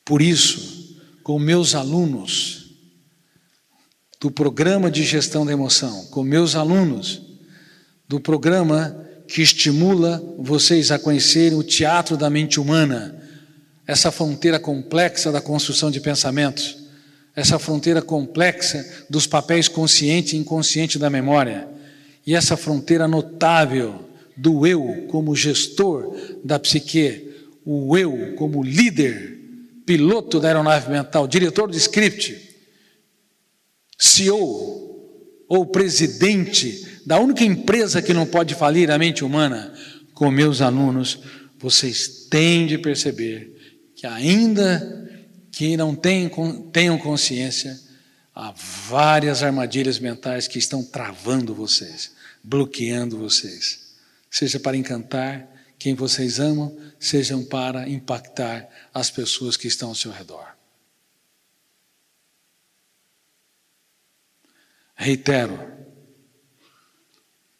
Por isso, com meus alunos do programa de gestão da emoção, com meus alunos do programa que estimula vocês a conhecerem o teatro da mente humana, essa fronteira complexa da construção de pensamentos, essa fronteira complexa dos papéis consciente e inconsciente da memória, e essa fronteira notável do eu como gestor da psique, o eu como líder, piloto da aeronave mental, diretor do script, CEO ou presidente da única empresa que não pode falir, a mente humana. Com meus alunos, vocês têm de perceber que ainda que não tenham consciência, há várias armadilhas mentais que estão travando vocês, bloqueando vocês, seja para encantar quem vocês amam, sejam para impactar as pessoas que estão ao seu redor. Reitero,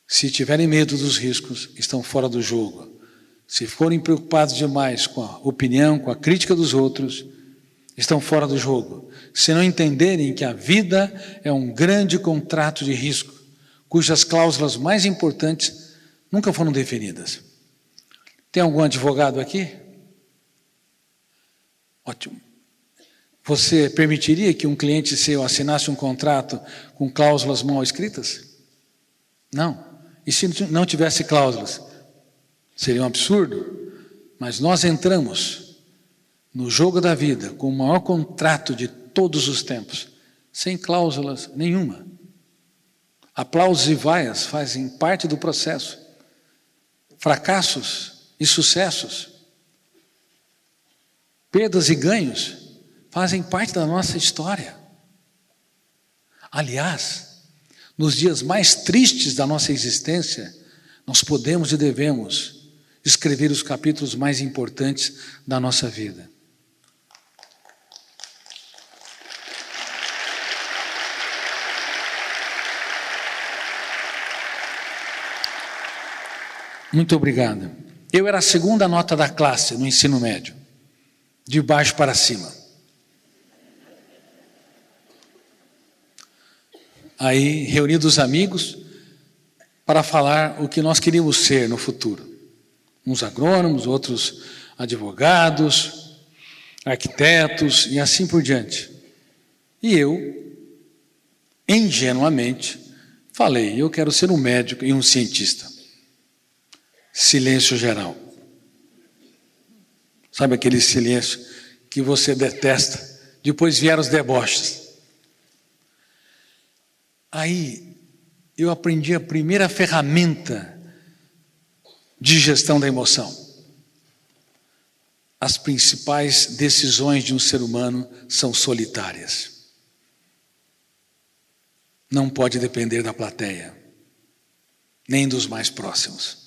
se tiverem medo dos riscos, estão fora do jogo. Se forem preocupados demais com a opinião, com a crítica dos outros, estão fora do jogo. Se não entenderem que a vida é um grande contrato de risco, cujas cláusulas mais importantes nunca foram definidas. Tem algum advogado aqui? Ótimo. Você permitiria que um cliente seu assinasse um contrato com cláusulas mal escritas? Não. E se não tivesse cláusulas? Seria um absurdo. Mas nós entramos no jogo da vida com o maior contrato de todos os tempos, sem cláusulas nenhuma. Aplausos e vaias fazem parte do processo. Fracassos e sucessos, perdas e ganhos fazem parte da nossa história. Aliás, nos dias mais tristes da nossa existência, nós podemos e devemos escrever os capítulos mais importantes da nossa vida. Muito obrigado. Eu era a segunda nota da classe no ensino médio, de baixo para cima. Aí, reunidos os amigos para falar o que nós queríamos ser no futuro. Uns agrônomos, outros advogados, arquitetos e assim por diante. E eu, ingenuamente, falei, eu quero ser um médico e um cientista. Silêncio geral. Sabe aquele silêncio que você detesta? Depois vieram os deboches. Aí eu aprendi a primeira ferramenta de gestão da emoção. As principais decisões de um ser humano são solitárias. Não pode depender da plateia, nem dos mais próximos.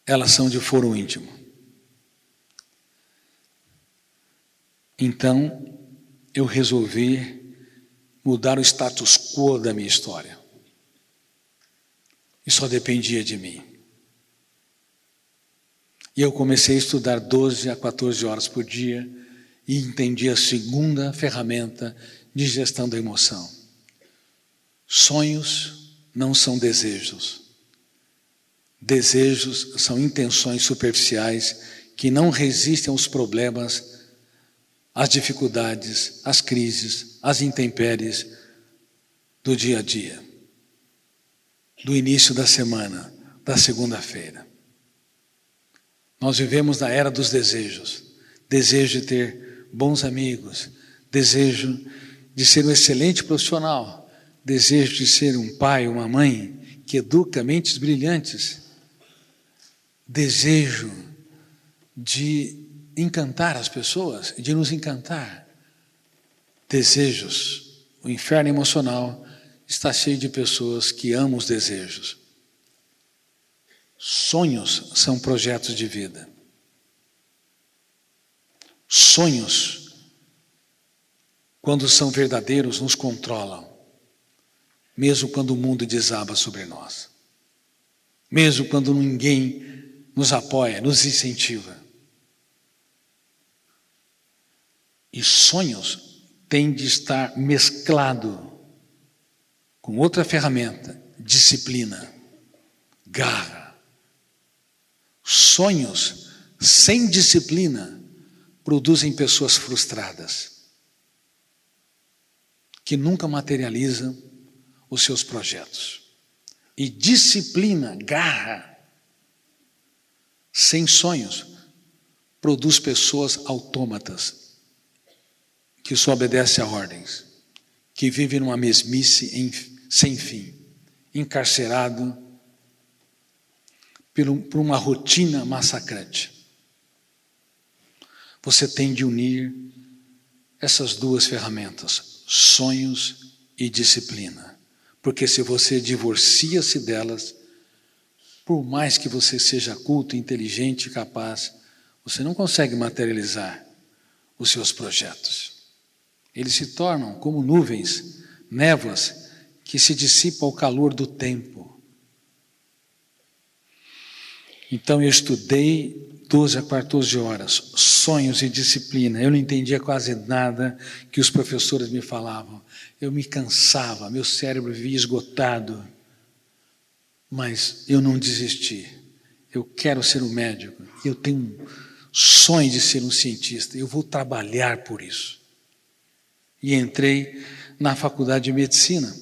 Elas são de foro íntimo. Então, eu resolvi mudar o status quo da minha história. E só dependia de mim. E eu comecei a estudar 12 a 14 horas por dia e entendi a segunda ferramenta de gestão da emoção. Sonhos não são desejos. Desejos são intenções superficiais que não resistem aos problemas, às dificuldades, às crises, às intempéries do dia a dia, do início da semana, da segunda-feira. Nós vivemos na era dos desejos. Desejo de ter bons amigos, desejo de ser um excelente profissional, desejo de ser um pai, uma mãe que educa mentes brilhantes, desejo de encantar as pessoas, de nos encantar. Desejos. O inferno emocional está cheio de pessoas que amam os desejos. Sonhos são projetos de vida. Sonhos, quando são verdadeiros, nos controlam, mesmo quando o mundo desaba sobre nós, mesmo quando ninguém nos apoia, nos incentiva. E sonhos têm de estar mesclado com outra ferramenta, disciplina, garra. Sonhos sem disciplina produzem pessoas frustradas, que nunca materializam os seus projetos. E disciplina, garra, sem sonhos, produz pessoas autômatas, que só obedecem a ordens, que vivem numa mesmice sem fim, encarcerado por uma rotina massacrante. Você tem de unir essas duas ferramentas, sonhos e disciplina, porque se você divorcia-se delas, por mais que você seja culto, inteligente e capaz, você não consegue materializar os seus projetos. Eles se tornam como nuvens, névoas, que se dissipam ao calor do tempo. Então eu estudei 12 a 14 horas, sonhos e disciplina. Eu não entendia quase nada que os professores me falavam. Eu me cansava, meu cérebro vivia esgotado. Mas eu não desisti. Eu quero ser um médico. Eu tenho um sonho de ser um cientista. Eu vou trabalhar por isso. E entrei na faculdade de medicina.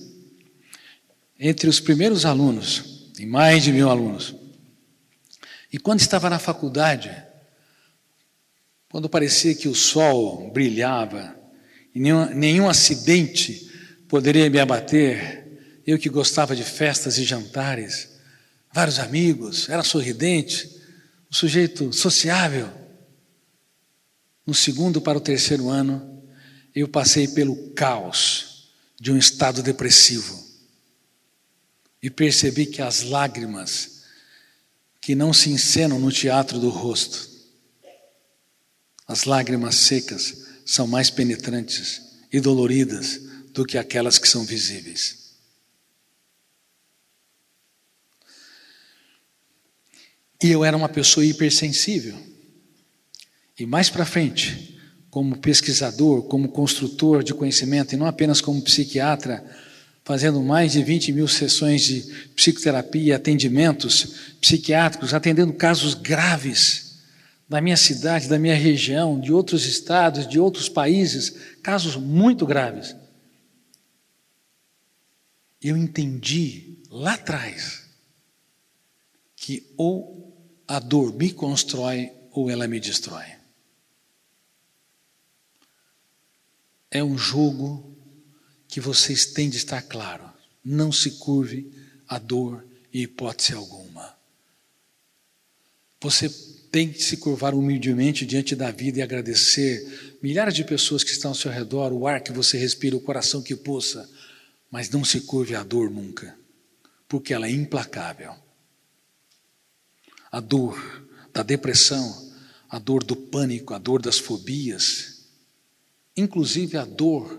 Entre os primeiros alunos, em mais de 1000 alunos. E quando estava na faculdade, quando parecia que o sol brilhava, e nenhum acidente poderia me abater, eu que gostava de festas e jantares, vários amigos, era sorridente, um sujeito sociável. No 2º para o 3º ano, eu passei pelo caos de um estado depressivo e percebi que as lágrimas que não se encenam no teatro do rosto, as lágrimas secas são mais penetrantes e doloridas do que aquelas que são visíveis. E eu era uma pessoa hipersensível. E mais para frente, como pesquisador, como construtor de conhecimento, e não apenas como psiquiatra, fazendo mais de 20.000 sessões de psicoterapia e atendimentos psiquiátricos, atendendo casos graves da minha cidade, da minha região, de outros estados, de outros países, casos muito graves. Eu entendi lá atrás que ou a dor me constrói ou ela me destrói. É um jogo que vocês têm de estar claro. Não se curve à dor em hipótese alguma. Você tem que se curvar humildemente diante da vida e agradecer milhares de pessoas que estão ao seu redor, o ar que você respira, o coração que pulsa, mas não se curve à dor nunca, porque ela é implacável. A dor da depressão, a dor do pânico, a dor das fobias, inclusive a dor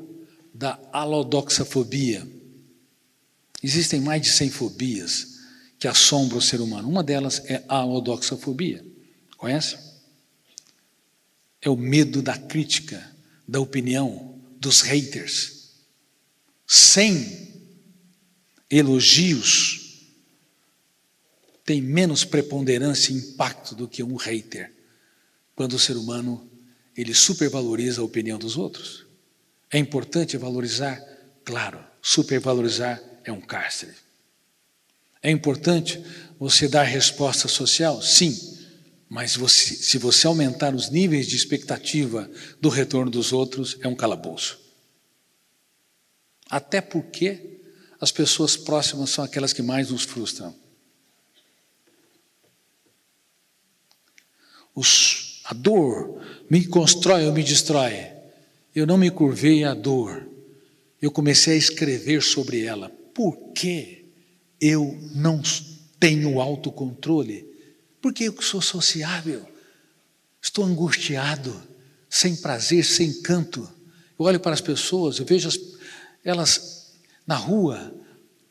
da alodoxafobia. Existem mais de 100 fobias que assombram o ser humano. Uma delas é a alodoxafobia. Conhece? É o medo da crítica, da opinião, dos haters. Sem elogios, tem menos preponderância e impacto do que um hater, quando o ser humano ele supervaloriza a opinião dos outros. É importante valorizar? Claro, supervalorizar é um cárcere. É importante você dar resposta social? Sim, mas se você aumentar os níveis de expectativa do retorno dos outros, é um calabouço. Até porque as pessoas próximas são aquelas que mais nos frustram. A dor me constrói ou me destrói. Eu não me curvei à dor. Eu comecei a escrever sobre ela. Por que eu não tenho autocontrole? Porque eu sou sociável. Estou angustiado, sem prazer, sem canto. Eu olho para as pessoas, eu vejo elas na rua,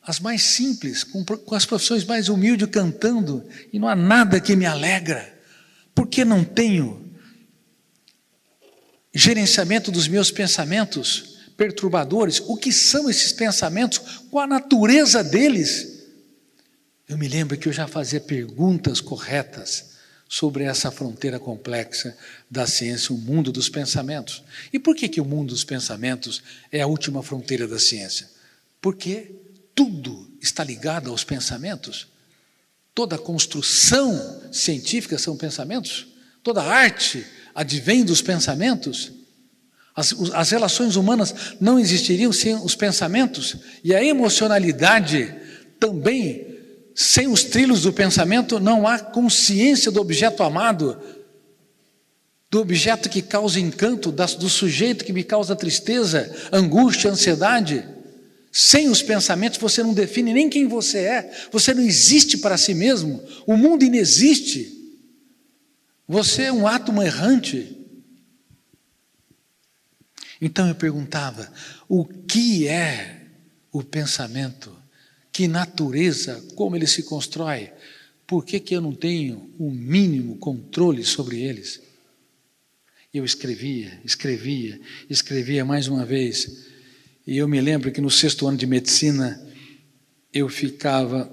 as mais simples, com as profissões mais humildes cantando, e não há nada que me alegra. Porque não tenho gerenciamento dos meus pensamentos perturbadores? O que são esses pensamentos? Qual a natureza deles? Eu me lembro que eu já fazia perguntas corretas sobre essa fronteira complexa da ciência, o mundo dos pensamentos. E por que o mundo dos pensamentos é a última fronteira da ciência? Porque tudo está ligado aos pensamentos. Toda a construção científica são pensamentos. Toda a arte advém dos pensamentos. As relações humanas não existiriam sem os pensamentos. E a emocionalidade também, sem os trilhos do pensamento, não há consciência do objeto amado, do objeto que causa encanto, do sujeito que me causa tristeza, angústia, ansiedade. Sem os pensamentos você não define nem quem você é, você não existe para si mesmo, o mundo inexiste. Você é um átomo errante. Então eu perguntava, o que é o pensamento? Que natureza, como ele se constrói? Por que eu não tenho o mínimo controle sobre eles? Eu escrevia mais uma vez. E eu me lembro que no 6º ano de medicina, eu ficava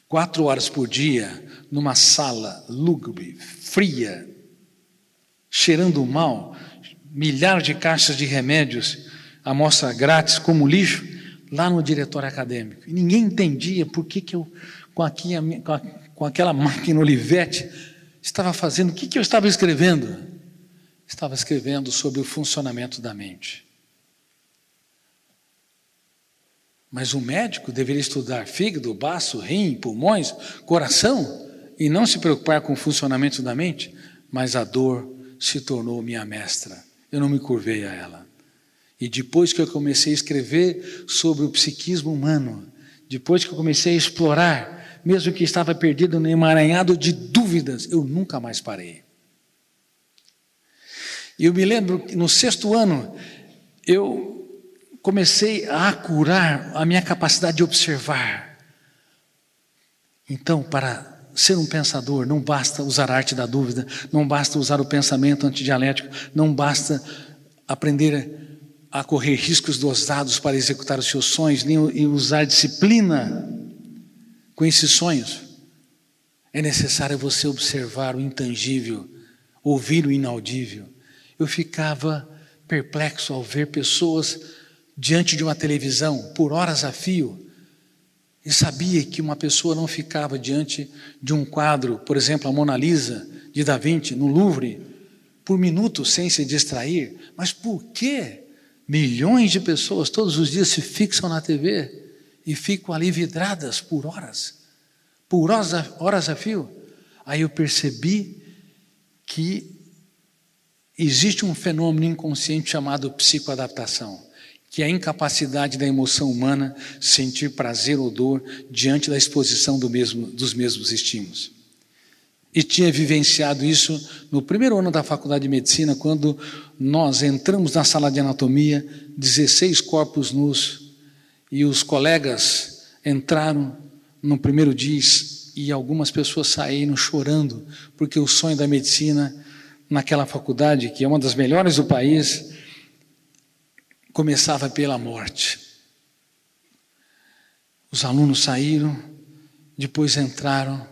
4 horas por dia numa sala lúgubre, fria, cheirando mal, milhares de caixas de remédios, amostra grátis como lixo, lá no diretório acadêmico. E ninguém entendia por que eu, com aquela máquina Olivetti, estava fazendo, o que eu estava escrevendo? Estava escrevendo sobre o funcionamento da mente. Mas o médico deveria estudar fígado, baço, rim, pulmões, coração e não se preocupar com o funcionamento da mente. Mas a dor se tornou minha mestra. Eu não me curvei a ela. E depois que eu comecei a escrever sobre o psiquismo humano, depois que eu comecei a explorar, mesmo que estava perdido no emaranhado de dúvidas, eu nunca mais parei. E eu me lembro que no 6º ano, eu comecei a acurar a minha capacidade de observar. Então, para ser um pensador, não basta usar a arte da dúvida, não basta usar o pensamento antidialético, não basta aprender a correr riscos dosados para executar os seus sonhos, nem usar disciplina com esses sonhos. É necessário você observar o intangível, ouvir o inaudível. Eu ficava perplexo ao ver pessoas diante de uma televisão por horas a fio, e sabia que uma pessoa não ficava diante de um quadro, por exemplo, a Mona Lisa de Da Vinci, no Louvre, por minutos sem se distrair. Mas por que milhões de pessoas todos os dias se fixam na TV e ficam ali vidradas por horas a fio? Aí eu percebi que existe um fenômeno inconsciente chamado psicoadaptação, que é a incapacidade da emoção humana sentir prazer ou dor diante da exposição dos mesmos estímulos. E tinha vivenciado isso no 1º ano da faculdade de medicina, quando nós entramos na sala de anatomia, 16 corpos nus, e os colegas entraram no primeiro dia e algumas pessoas saíram chorando, porque o sonho da medicina naquela faculdade, que é uma das melhores do país, começava pela morte. Os alunos saíram, depois entraram,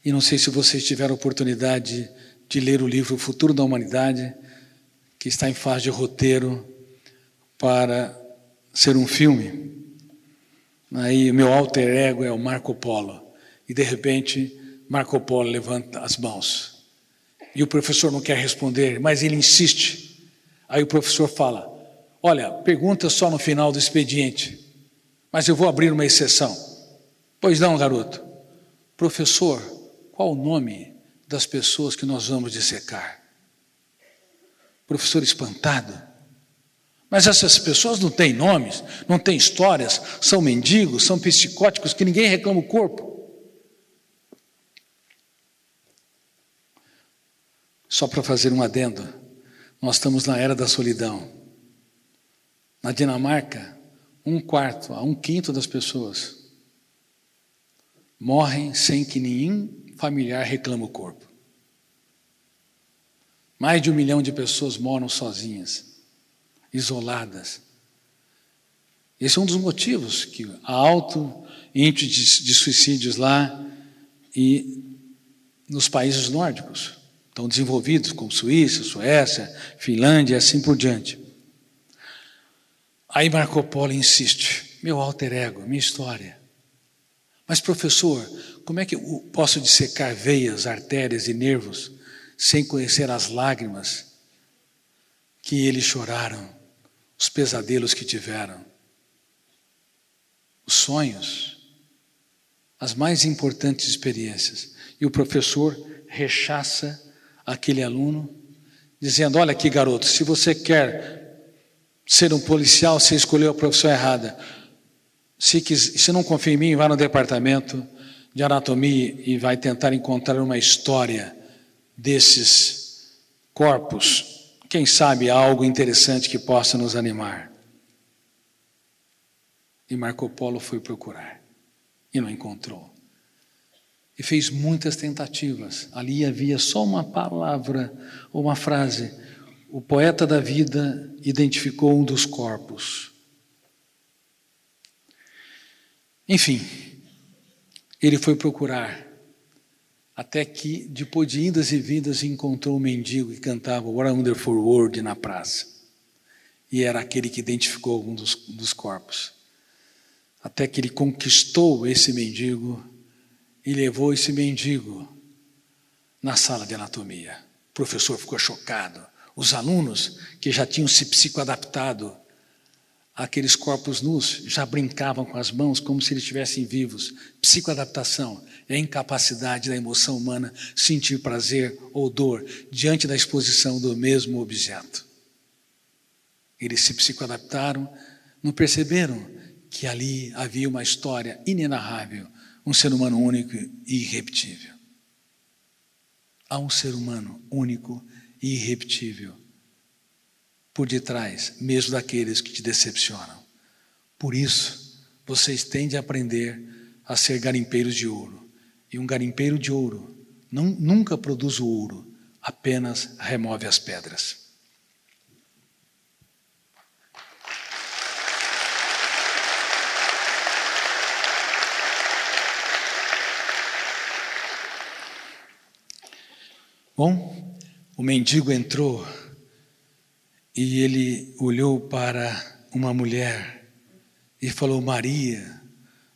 e não sei se vocês tiveram a oportunidade de ler o livro O Futuro da Humanidade, que está em fase de roteiro para ser um filme. Aí o meu alter ego é o Marco Polo, e de repente Marco Polo levanta as mãos, e o professor não quer responder, mas ele insiste. Aí o professor fala: olha, pergunta só no final do expediente, mas eu vou abrir uma exceção. Pois não, garoto. Professor, qual o nome das pessoas que nós vamos dissecar? Professor espantado. Mas essas pessoas não têm nomes, não têm histórias, são mendigos, são psicóticos, que ninguém reclama o corpo. Só para fazer um adendo, nós estamos na era da solidão. Na Dinamarca, 1/4 a 1/5 das pessoas morrem sem que nenhum familiar reclame o corpo. Mais de 1 milhão de pessoas moram sozinhas, isoladas. Esse é um dos motivos que há alto índice de suicídios lá e nos países nórdicos, estão desenvolvidos como Suíça, Suécia, Finlândia e assim por diante. Aí Marco Polo insiste: meu alter ego, minha história. Mas professor, como é que eu posso dissecar veias, artérias e nervos sem conhecer as lágrimas que eles choraram, os pesadelos que tiveram, os sonhos, as mais importantes experiências? E o professor rechaça aquele aluno, dizendo: olha aqui, garoto, se você quer ser um policial, você escolheu a profissão errada. Se não confia em mim, vá no departamento de anatomia e vai tentar encontrar uma história desses corpos. Quem sabe há algo interessante que possa nos animar. E Marco Polo foi procurar e não encontrou. E fez muitas tentativas. Ali havia só uma palavra, ou uma frase. O poeta da vida identificou um dos corpos. Enfim, ele foi procurar, até que, depois de indas e vindas, encontrou um mendigo que cantava What a Wonderful World na praça. E era aquele que identificou algum dos corpos. Até que ele conquistou esse mendigo e levou esse mendigo na sala de anatomia. O professor ficou chocado. Os alunos, que já tinham se psicoadaptado aqueles corpos nus já brincavam com as mãos como se eles estivessem vivos. Psicoadaptação é a incapacidade da emoção humana sentir prazer ou dor diante da exposição do mesmo objeto. Eles se psicoadaptaram, não perceberam que ali havia uma história inenarrável, um ser humano único e irrepetível. Há um ser humano único e irrepetível por detrás, mesmo daqueles que te decepcionam. Por isso, vocês têm de aprender a ser garimpeiros de ouro. E um garimpeiro de ouro nunca produz o ouro, apenas remove as pedras. Bom, o mendigo entrou e ele olhou para uma mulher e falou: Maria,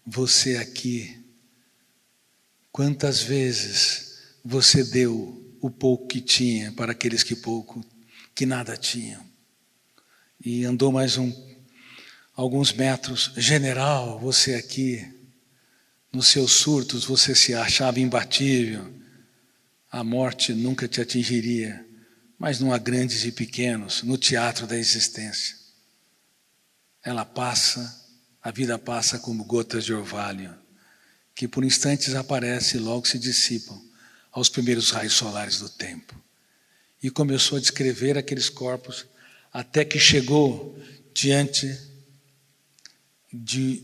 você aqui, quantas vezes você deu o pouco que tinha para aqueles que nada tinham? E andou mais alguns metros: general, você aqui, nos seus surtos você se achava imbatível, a morte nunca te atingiria. Mas não há grandes e pequenos no teatro da existência. Ela passa, a vida passa como gotas de orvalho, que por instantes aparecem e logo se dissipam aos primeiros raios solares do tempo. E começou a descrever aqueles corpos, até que chegou diante de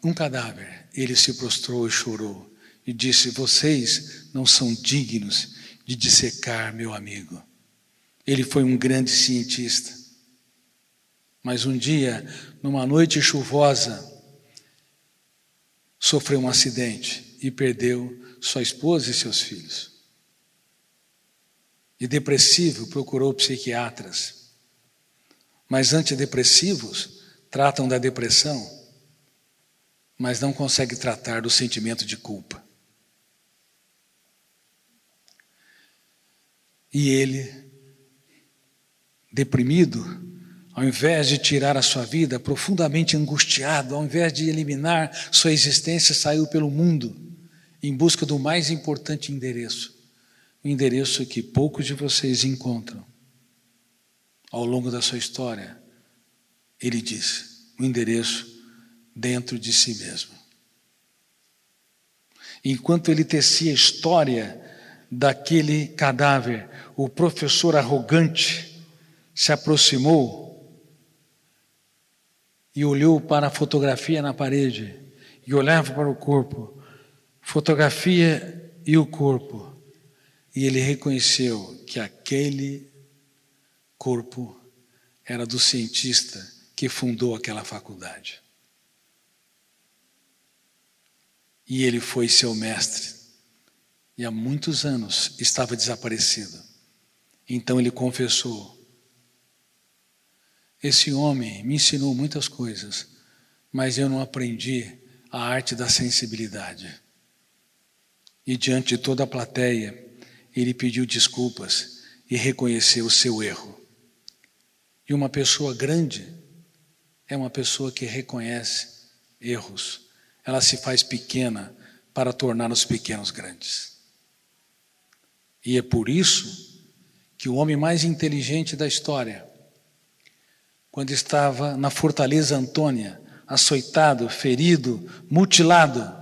um cadáver. Ele se prostrou e chorou e disse: vocês não são dignos de dissecar meu amigo. Ele foi um grande cientista, mas um dia, numa noite chuvosa, sofreu um acidente e perdeu sua esposa e seus filhos. E depressivo, procurou psiquiatras, mas antidepressivos tratam da depressão, mas não conseguem tratar do sentimento de culpa. E ele, deprimido, ao invés de tirar a sua vida, profundamente angustiado, ao invés de eliminar sua existência, saiu pelo mundo em busca do mais importante endereço, o endereço que poucos de vocês encontram ao longo da sua história. Ele diz: o endereço dentro de si mesmo. Enquanto ele tecia a história daquele cadáver, o professor arrogante se aproximou e olhou para a fotografia na parede e olhava para o corpo, fotografia e o corpo, e ele reconheceu que aquele corpo era do cientista que fundou aquela faculdade. E ele foi seu mestre, e há muitos anos estava desaparecido. Então ele confessou: esse homem me ensinou muitas coisas, mas eu não aprendi a arte da sensibilidade. E diante de toda a plateia, ele pediu desculpas e reconheceu o seu erro. E uma pessoa grande é uma pessoa que reconhece erros. Ela se faz pequena para tornar os pequenos grandes. E é por isso que o homem mais inteligente da história, quando estava na fortaleza Antônia, açoitado, ferido, mutilado,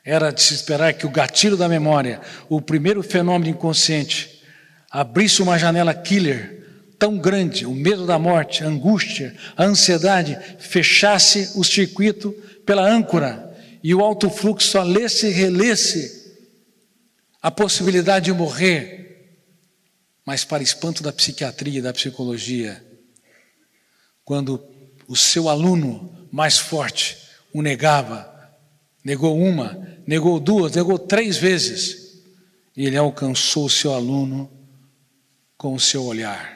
era de se esperar que o gatilho da memória, o primeiro fenômeno inconsciente, abrisse uma janela killer tão grande, o medo da morte, a angústia, a ansiedade, fechasse o circuito pela âncora e o alto fluxo só lesse e relesse a possibilidade de morrer. Mas para espanto da psiquiatria e da psicologia, quando o seu aluno mais forte o negava, negou uma, negou duas, negou 3 vezes, e ele alcançou o seu aluno com o seu olhar.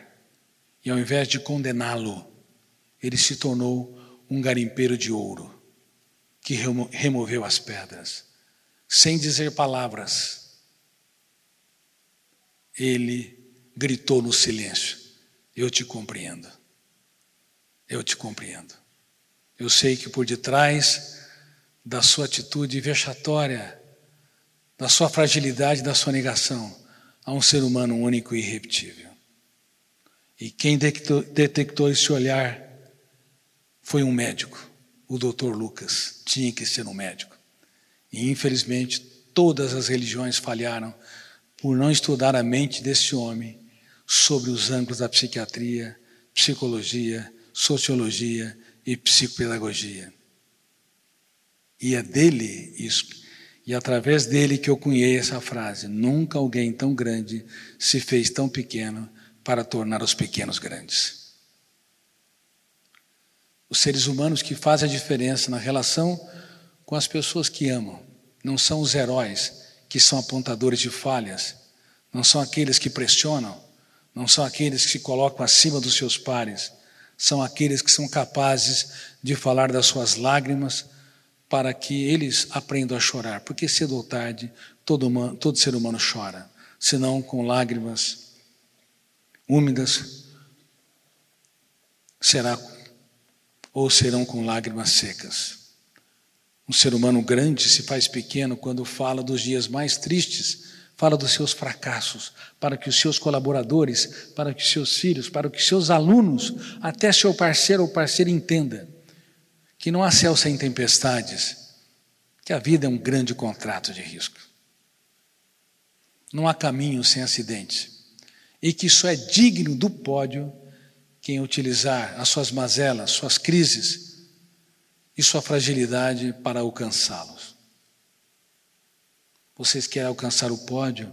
E ao invés de condená-lo, ele se tornou um garimpeiro de ouro, que removeu as pedras, sem dizer palavras. Ele gritou no silêncio: eu te compreendo. eu te compreendo. Eu sei que por detrás da sua atitude vexatória, da sua fragilidade, da sua negação, há um ser humano único e irrepetível. E quem detectou esse olhar foi um médico, o Dr. Lucas. Tinha que ser um médico. E infelizmente todas as religiões falharam por não estudar a mente desse homem sobre os ângulos da psiquiatria, psicologia, sociologia e psicopedagogia. E é dele isso, e através dele que eu cunhei essa frase: nunca alguém tão grande se fez tão pequeno para tornar os pequenos grandes. Os seres humanos que fazem a diferença na relação com as pessoas que amam não são os heróis que são apontadores de falhas, não são aqueles que pressionam, não são aqueles que se colocam acima dos seus pares, são aqueles que são capazes de falar das suas lágrimas para que eles aprendam a chorar, porque cedo ou tarde todo ser humano chora, senão com lágrimas úmidas serão com lágrimas secas. Um ser humano grande se faz pequeno quando fala dos dias mais tristes, fala dos seus fracassos, para que os seus colaboradores, para que os seus filhos, para que os seus alunos, até seu parceiro ou parceira entenda que não há céu sem tempestades, que a vida é um grande contrato de risco. Não há caminho sem acidente, e que só é digno do pódio quem utilizar as suas mazelas, suas crises e sua fragilidade para alcançá-los. Vocês querem alcançar o pódio?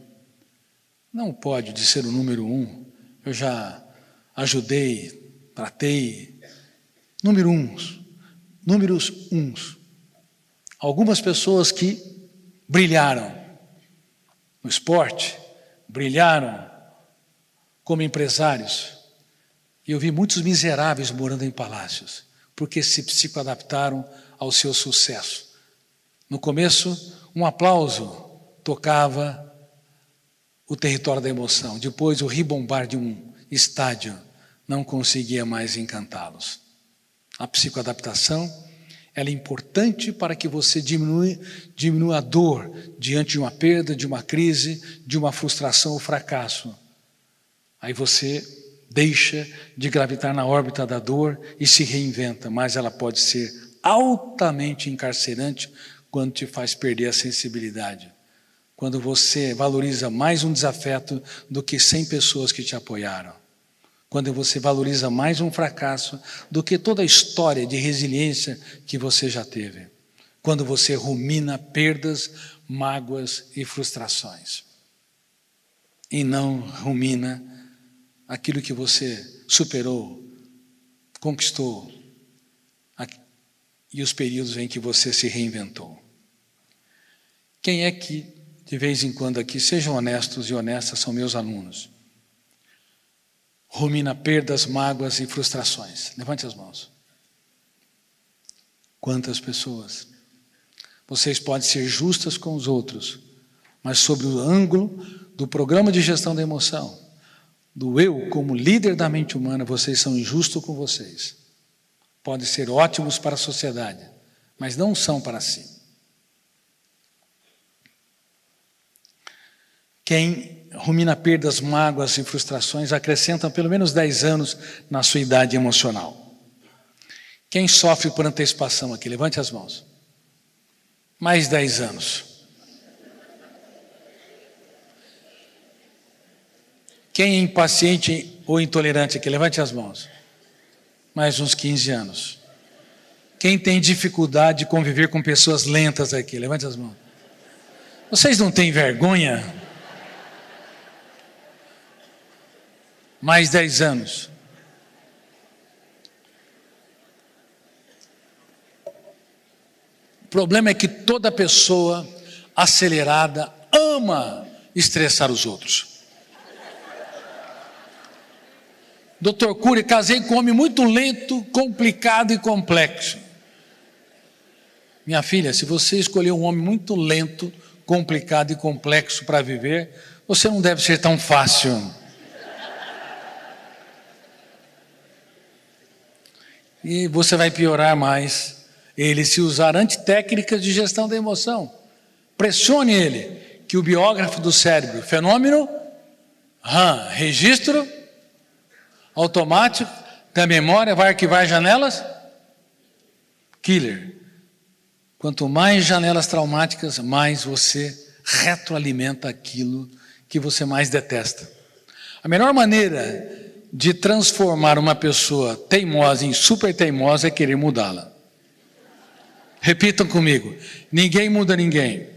Não o pódio de ser o número 1. Eu já ajudei, tratei. Números 1. Algumas pessoas que brilharam no esporte, brilharam como empresários. E eu vi muitos miseráveis morando em palácios, porque se psicoadaptaram ao seu sucesso. No começo, um aplauso tocava o território da emoção. Depois, o ribombar de um estádio não conseguia mais encantá-los. A psicoadaptação, ela é importante para que você diminua a dor diante de uma perda, de uma crise, de uma frustração ou fracasso. Aí você deixa de gravitar na órbita da dor e se reinventa, mas ela pode ser altamente encarcerante quando te faz perder a sensibilidade. Quando você valoriza mais um desafeto do que 100 pessoas que te apoiaram. Quando você valoriza mais um fracasso do que toda a história de resiliência que você já teve. Quando você rumina perdas, mágoas e frustrações. E não rumina aquilo que você superou, conquistou, e os períodos em que você se reinventou. Quem é que, de vez em quando aqui, sejam honestos e honestas, são meus alunos, rumina perdas, mágoas e frustrações? Levante as mãos. Quantas pessoas? Vocês podem ser justas com os outros, mas sobre o ângulo do programa de gestão da emoção, do eu como líder da mente humana, vocês são injustos com vocês. Podem ser ótimos para a sociedade, mas não são para si. Quem rumina perdas, mágoas e frustrações acrescenta pelo menos 10 anos na sua idade emocional. Quem sofre por antecipação aqui? Levante as mãos. Mais 10 anos. Quem é impaciente ou intolerante aqui? Levante as mãos. Mais uns 15 anos. Quem tem dificuldade de conviver com pessoas lentas aqui? Levante as mãos. Vocês não têm vergonha? Mais 10 anos. O problema é que toda pessoa acelerada ama estressar os outros. Dr. Cury, casei com um homem muito lento, complicado e complexo. Minha filha, se você escolher um homem muito lento, complicado e complexo para viver, você não deve ser tão fácil. e você vai piorar mais. Ele se usar antitécnicas de gestão da emoção. Pressione ele, que o biógrafo do cérebro, fenômeno, registro automático da memória, vai arquivar janelas, killer. Quanto mais janelas traumáticas, mais você retroalimenta aquilo que você mais detesta. A melhor maneira de transformar uma pessoa teimosa em super teimosa é querer mudá-la. Repitam comigo: ninguém muda ninguém.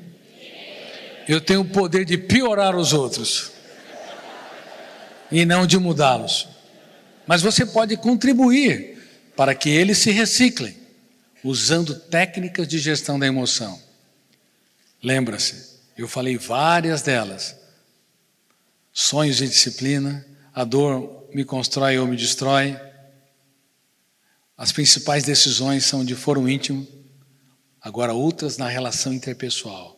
Eu tenho o poder de piorar os outros e não de mudá-los. Mas você pode contribuir para que eles se reciclem, usando técnicas de gestão da emoção. Lembra-se, eu falei várias delas. Sonhos e disciplina, a dor me constrói ou me destrói. As principais decisões são de foro íntimo. Agora outras na relação interpessoal.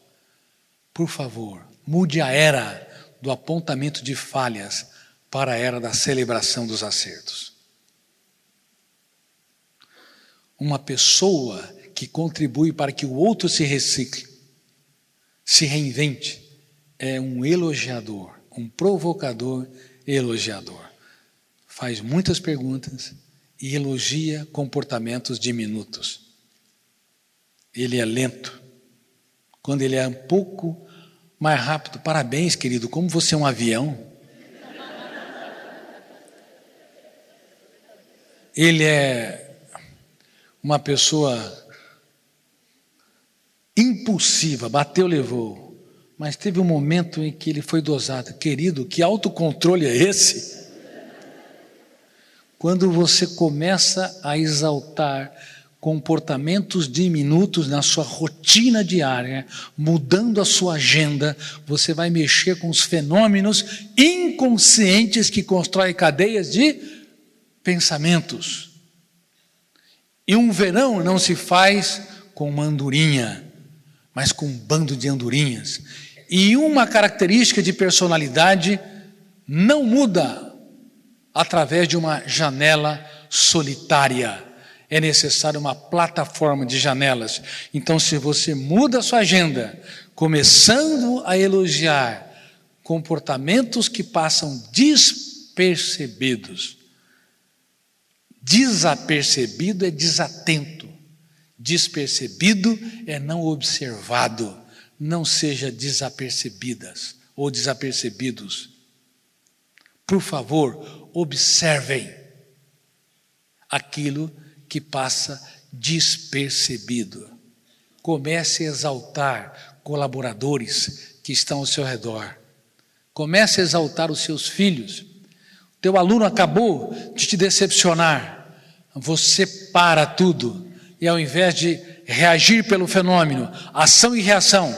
Por favor, mude a era do apontamento de falhas para a era da celebração dos acertos. Uma pessoa que contribui para que o outro se recicle, se reinvente, é um elogiador, um provocador elogiador. Faz muitas perguntas e elogia comportamentos diminutos. Ele é lento. Quando ele é um pouco mais rápido, parabéns, querido, como você é um avião. Ele é uma pessoa impulsiva, bateu, levou. Mas teve um momento em que ele foi dosado. Querido, que autocontrole é esse? Quando você começa a exaltar comportamentos diminutos na sua rotina diária, mudando a sua agenda, você vai mexer com os fenômenos inconscientes que constroem cadeias de pensamentos. E um verão não se faz com uma andorinha, mas com um bando de andorinhas. E uma característica de personalidade não muda através de uma janela solitária. É necessário uma plataforma de janelas. Então, se você muda a sua agenda, começando a elogiar comportamentos que passam despercebidos. Desapercebido é desatento. Despercebido é não observado. Não seja desapercebidas ou desapercebidos. Por favor, observem aquilo que passa despercebido. Comece a exaltar colaboradores que estão ao seu redor. Comece a exaltar os seus filhos. Teu aluno acabou de te decepcionar. Você para tudo e ao invés de reagir pelo fenômeno, ação e reação,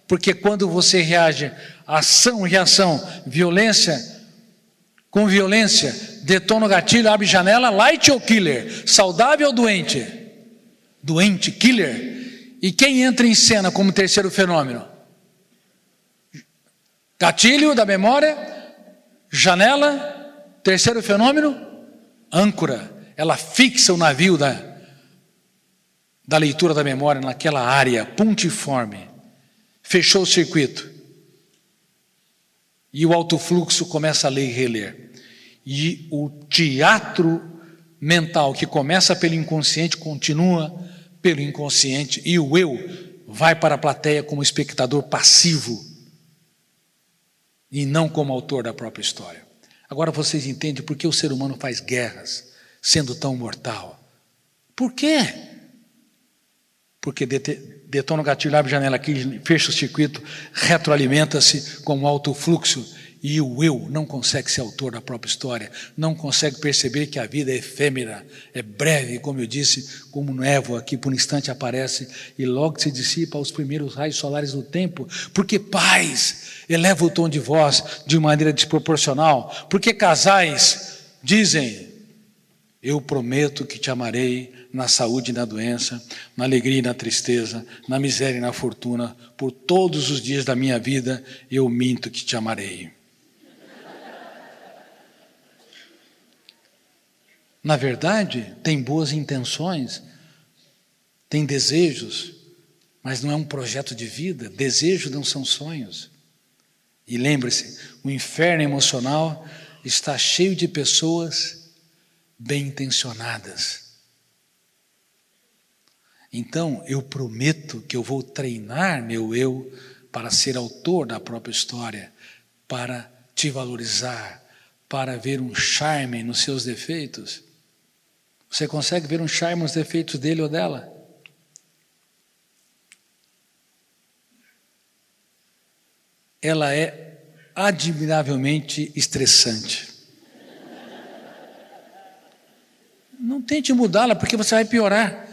porque quando você reage, ação e reação, violência com violência, detona o gatilho, abre janela, light ou killer? Saudável ou doente? Doente, killer. E quem entra em cena como terceiro fenômeno? Gatilho da memória, janela, terceiro fenômeno, âncora. Ela fixa o navio da leitura da memória naquela área pontiforme. Fechou o circuito. E o alto fluxo começa a ler e reler. E o teatro mental que começa pelo inconsciente continua pelo inconsciente. E o eu vai para a plateia como espectador passivo e não como autor da própria história. Agora vocês entendem por que o ser humano faz guerras sendo tão mortal. Por quê? Porque detona o gatilho, abre a janela aqui, fecha o circuito, retroalimenta-se com um alto fluxo e o eu não consegue ser autor da própria história, não consegue perceber que a vida é efêmera, é breve, como eu disse, como névoa que por um instante aparece e logo se dissipa aos primeiros raios solares do tempo. Porque pais elevam o tom de voz de maneira desproporcional, porque casais dizem: eu prometo que te amarei na saúde e na doença, na alegria e na tristeza, na miséria e na fortuna, por todos os dias da minha vida, eu minto que te amarei. na verdade, tem boas intenções, tem desejos, mas não é um projeto de vida. Desejos não são sonhos. E lembre-se, o inferno emocional está cheio de pessoas bem intencionadas. Então, eu prometo que eu vou treinar meu eu para ser autor da própria história, para te valorizar, para ver um charme nos seus defeitos. Você consegue ver um charme nos defeitos dele ou dela? Ela é admiravelmente estressante. Não tente mudá-la, porque você vai piorar.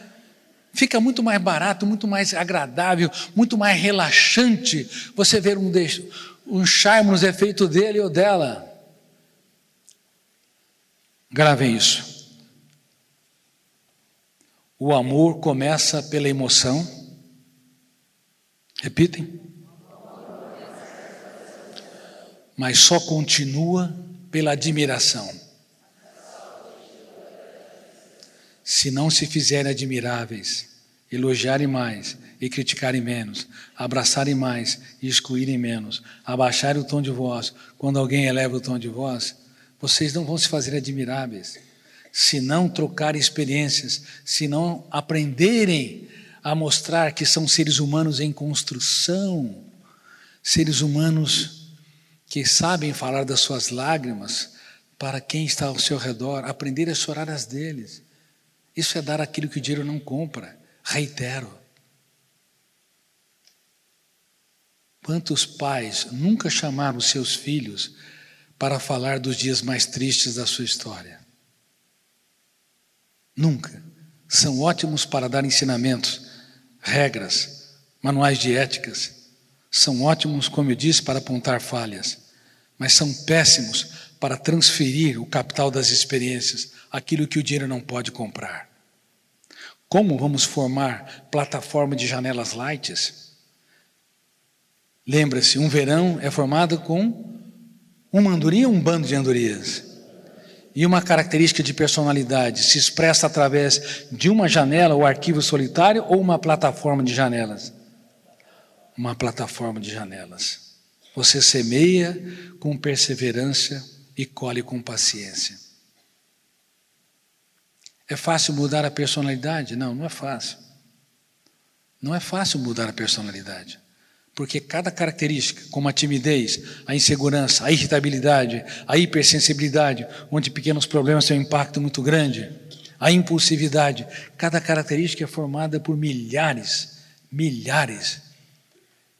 Fica muito mais barato, muito mais agradável, muito mais relaxante você ver um charme nos efeitos dele ou dela. Gravem isso. O amor começa pela emoção. Repitem. Mas só continua pela admiração. Se não se fizerem admiráveis, elogiarem mais e criticarem menos, abraçarem mais e excluírem menos, abaixarem o tom de voz, quando alguém eleva o tom de voz, vocês não vão se fazer admiráveis. Se não trocarem experiências, se não aprenderem a mostrar que são seres humanos em construção, seres humanos que sabem falar das suas lágrimas para quem está ao seu redor, aprender a chorar as deles. Isso é dar aquilo que o dinheiro não compra. Reitero. Quantos pais nunca chamaram os seus filhos para falar dos dias mais tristes da sua história? Nunca. São ótimos para dar ensinamentos, regras, manuais de éticas. São ótimos, como eu disse, para apontar falhas. Mas são péssimos para transferir o capital das experiências, aquilo que o dinheiro não pode comprar. Como vamos formar plataforma de janelas lights? Lembra-se, um verão é formado com uma andorinha ou um bando de andorinhas? E uma característica de personalidade se expressa através de uma janela ou arquivo solitário ou uma plataforma de janelas? Uma plataforma de janelas. Você semeia com perseverança e colhe com paciência. É fácil mudar a personalidade? Não, não é fácil. Não é fácil mudar a personalidade. Porque cada característica, como a timidez, a insegurança, a irritabilidade, a hipersensibilidade, onde pequenos problemas têm um impacto muito grande, a impulsividade, cada característica é formada por milhares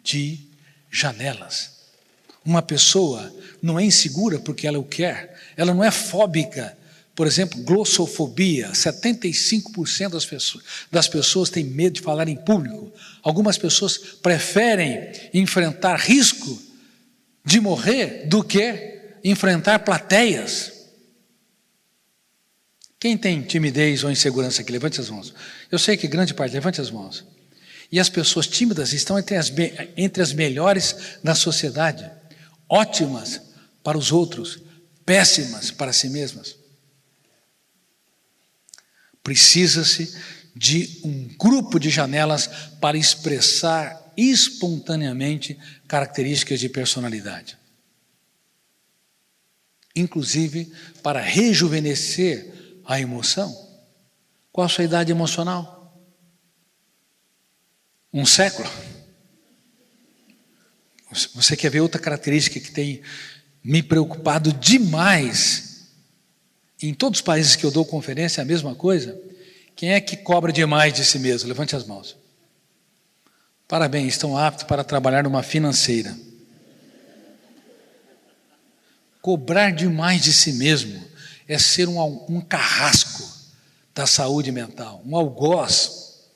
de janelas. Uma pessoa não é insegura porque ela o quer, ela não é fóbica. Por exemplo, glossofobia, 75% das pessoas têm medo de falar em público. Algumas pessoas preferem enfrentar risco de morrer do que enfrentar plateias. Quem tem timidez ou insegurança aqui? Levante as mãos. Eu sei que grande parte, levante as mãos. E as pessoas tímidas estão entre as melhores da sociedade. Ótimas para os outros, péssimas para si mesmas. Precisa-se de um grupo de janelas para expressar espontaneamente características de personalidade. Inclusive para rejuvenescer a emoção. Qual a sua idade emocional? 1 século? Você quer ver outra característica que tem me preocupado demais? Em todos os países que eu dou conferência é a mesma coisa. Quem é que cobra demais de si mesmo? Levante as mãos. Parabéns, estão aptos para trabalhar numa financeira. Cobrar demais de si mesmo é ser um carrasco da saúde mental, um algoz.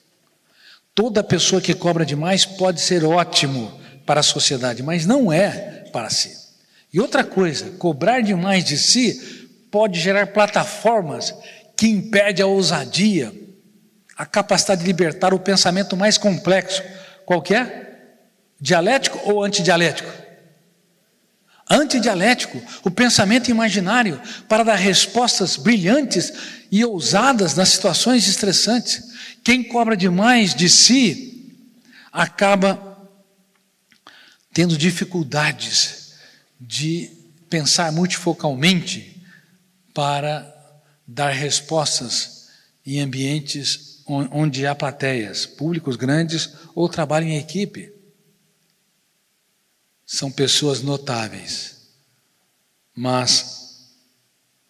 Toda pessoa que cobra demais pode ser ótimo para a sociedade, mas não é para si. E outra coisa, cobrar demais de si pode gerar plataformas que impedem a ousadia, a capacidade de libertar o pensamento mais complexo. Qual que é? Dialético ou antidialético? Antidialético, o pensamento imaginário para dar respostas brilhantes e ousadas nas situações estressantes. Quem cobra demais de si acaba tendo dificuldades de pensar multifocalmente para dar respostas em ambientes onde há plateias, públicos grandes ou trabalho em equipe. São pessoas notáveis, mas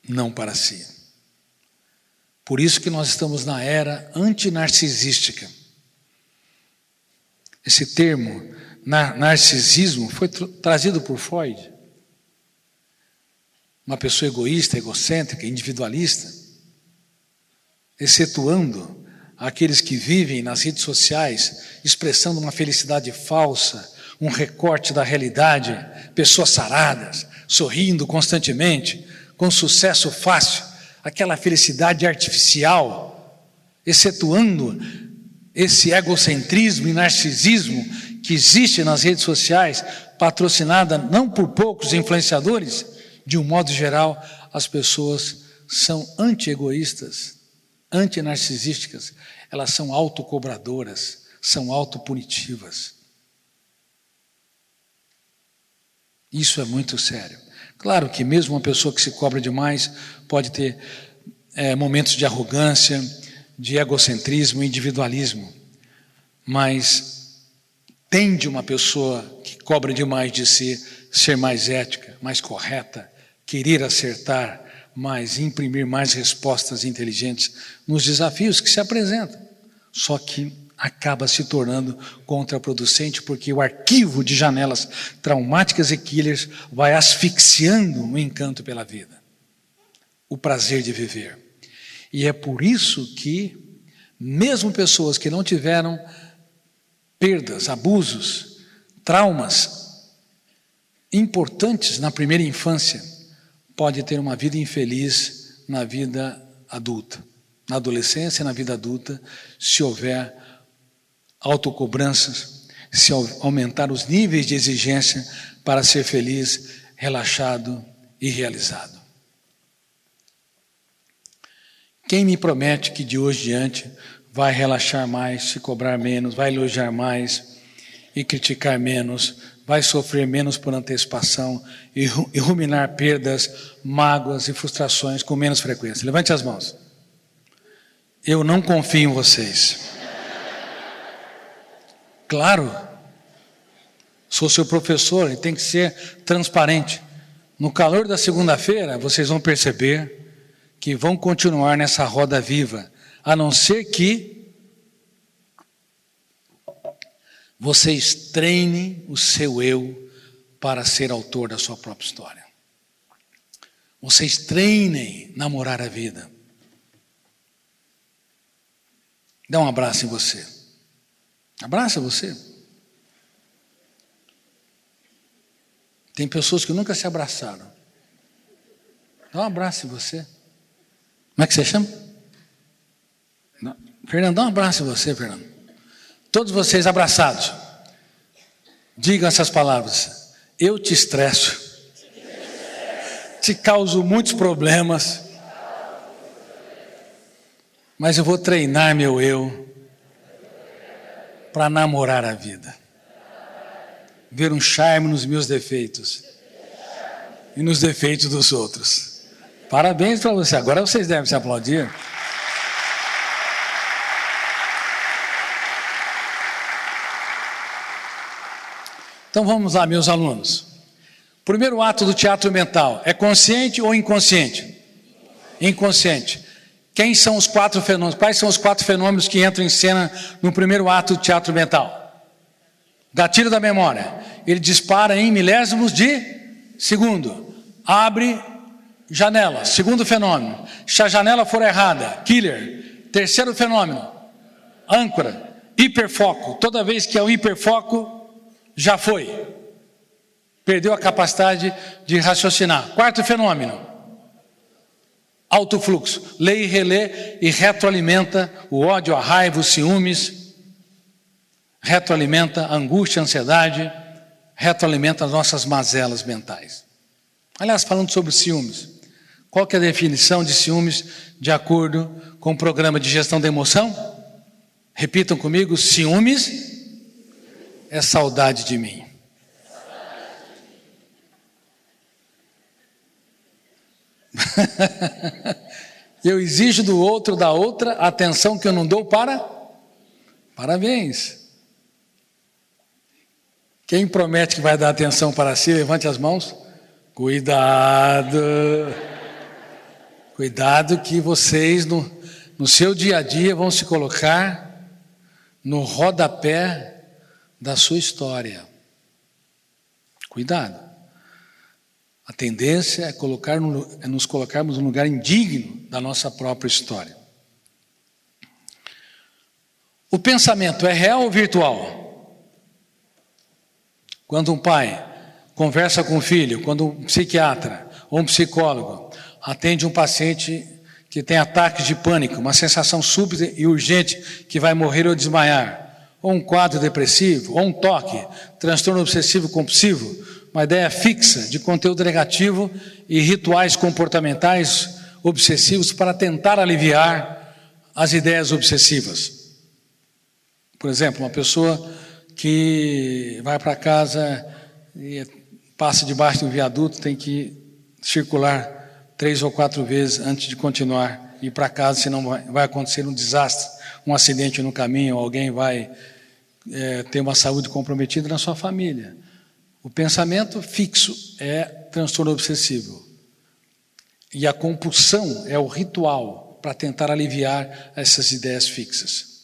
não para si. Por isso que nós estamos na era antinarcisística. Esse termo, narcisismo, foi trazido por Freud. Uma pessoa egoísta, egocêntrica, individualista, excetuando aqueles que vivem nas redes sociais, expressando uma felicidade falsa, um recorte da realidade, pessoas saradas, sorrindo constantemente, com sucesso fácil, aquela felicidade artificial, excetuando esse egocentrismo e narcisismo que existe nas redes sociais, patrocinada não por poucos influenciadores. De um modo geral, as pessoas são anti-egoístas, anti-narcisísticas, elas são autocobradoras, são autopunitivas. Isso é muito sério. Claro que mesmo uma pessoa que se cobra demais pode ter momentos de arrogância, de egocentrismo, individualismo, mas tende uma pessoa que cobra demais de si ser mais ética, mais correta, querer acertar mais, imprimir mais respostas inteligentes nos desafios que se apresentam. Só que acaba se tornando contraproducente, porque o arquivo de janelas traumáticas e killers vai asfixiando o encanto pela vida, o prazer de viver. E é por isso que, mesmo pessoas que não tiveram perdas, abusos, traumas importantes na primeira infância, pode ter uma vida infeliz na vida adulta, na adolescência e na vida adulta, se houver autocobranças, se aumentar os níveis de exigência para ser feliz, relaxado e realizado. Quem me promete que de hoje em diante vai relaxar mais, se cobrar menos, vai elogiar mais e criticar menos, vai sofrer menos por antecipação e ruminar perdas, mágoas e frustrações com menos frequência? Levante as mãos. Eu não confio em vocês. Claro, sou seu professor e tem que ser transparente. No calor da segunda-feira, vocês vão perceber que vão continuar nessa roda viva, a não ser que vocês treinem o seu eu para ser autor da sua própria história. Vocês treinem namorar a vida. Dá um abraço em você. Abraça você. Tem pessoas que nunca se abraçaram. Dá um abraço em você. Como é que você chama? Não. Fernando, dá um abraço em você, Fernando. Todos vocês abraçados. Digam essas palavras. Eu te estresso. Te causo muitos problemas. Mas eu vou treinar meu eu para namorar a vida. Ver um charme nos meus defeitos e nos defeitos dos outros. Parabéns para você. Agora vocês devem se aplaudir. Então vamos lá, meus alunos. O primeiro ato do teatro mental é consciente ou inconsciente? Inconsciente. Quem são os 4 fenômenos? Quais são os 4 fenômenos que entram em cena no primeiro ato do teatro mental? Gatilho da memória. Ele dispara em milésimos de segundo. Abre janela. Segundo fenômeno. Se a janela for errada, killer. Terceiro fenômeno, âncora. Hiperfoco. Toda vez que é um hiperfoco, já foi. Perdeu a capacidade de raciocinar. Quarto fenômeno, alto fluxo, lê e relê e retroalimenta o ódio, a raiva, os ciúmes, retroalimenta a angústia, a ansiedade, retroalimenta as nossas mazelas mentais. Aliás, falando sobre ciúmes, qual que é a definição de ciúmes de acordo com o programa de gestão da emoção? Repitam comigo: ciúmes é saudade de mim. Eu exijo do outro, da outra, a atenção que eu não dou para... Parabéns. Quem promete que vai dar atenção para si, levante as mãos. Cuidado. Cuidado que vocês, no seu dia a dia, vão se colocar no rodapé da sua história. Cuidado. A tendência é nos colocarmos num lugar indigno da nossa própria história. O pensamento é real ou virtual? Quando um pai conversa com o filho, quando um psiquiatra ou um psicólogo atende um paciente que tem ataques de pânico, uma sensação súbita e urgente que vai morrer ou desmaiar, ou um quadro depressivo, ou um toque, transtorno obsessivo compulsivo, uma ideia fixa de conteúdo negativo e rituais comportamentais obsessivos para tentar aliviar as ideias obsessivas. Por exemplo, uma pessoa que vai para casa e passa debaixo de um viaduto, tem que circular 3 ou 4 vezes antes de continuar ir para casa, senão vai acontecer um desastre, um acidente no caminho, alguém vai ter uma saúde comprometida na sua família. O pensamento fixo é transtorno obsessivo. E a compulsão é o ritual para tentar aliviar essas ideias fixas.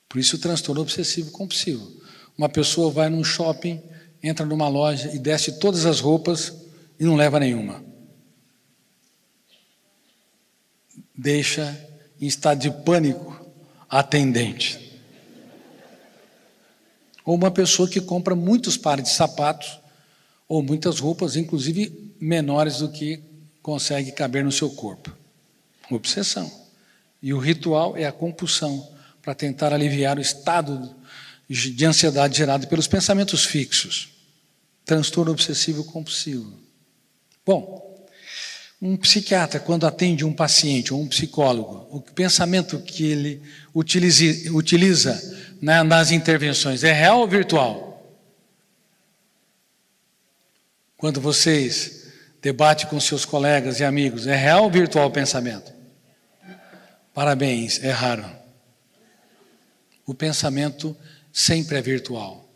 Por isso o transtorno obsessivo compulsivo. Uma pessoa vai num shopping, entra numa loja e desce todas as roupas e não leva nenhuma. Deixa em estado de pânico a atendente. Ou uma pessoa que compra muitos pares de sapatos ou muitas roupas, inclusive menores do que consegue caber no seu corpo. Obsessão. E o ritual é a compulsão para tentar aliviar o estado de ansiedade gerado pelos pensamentos fixos. Transtorno obsessivo compulsivo. Bom, um psiquiatra, quando atende um paciente ou um psicólogo, o pensamento que ele utiliza nas intervenções é real ou virtual? Quando vocês debatem com seus colegas e amigos, é real ou virtual o pensamento? Parabéns, erraram. O pensamento sempre é virtual.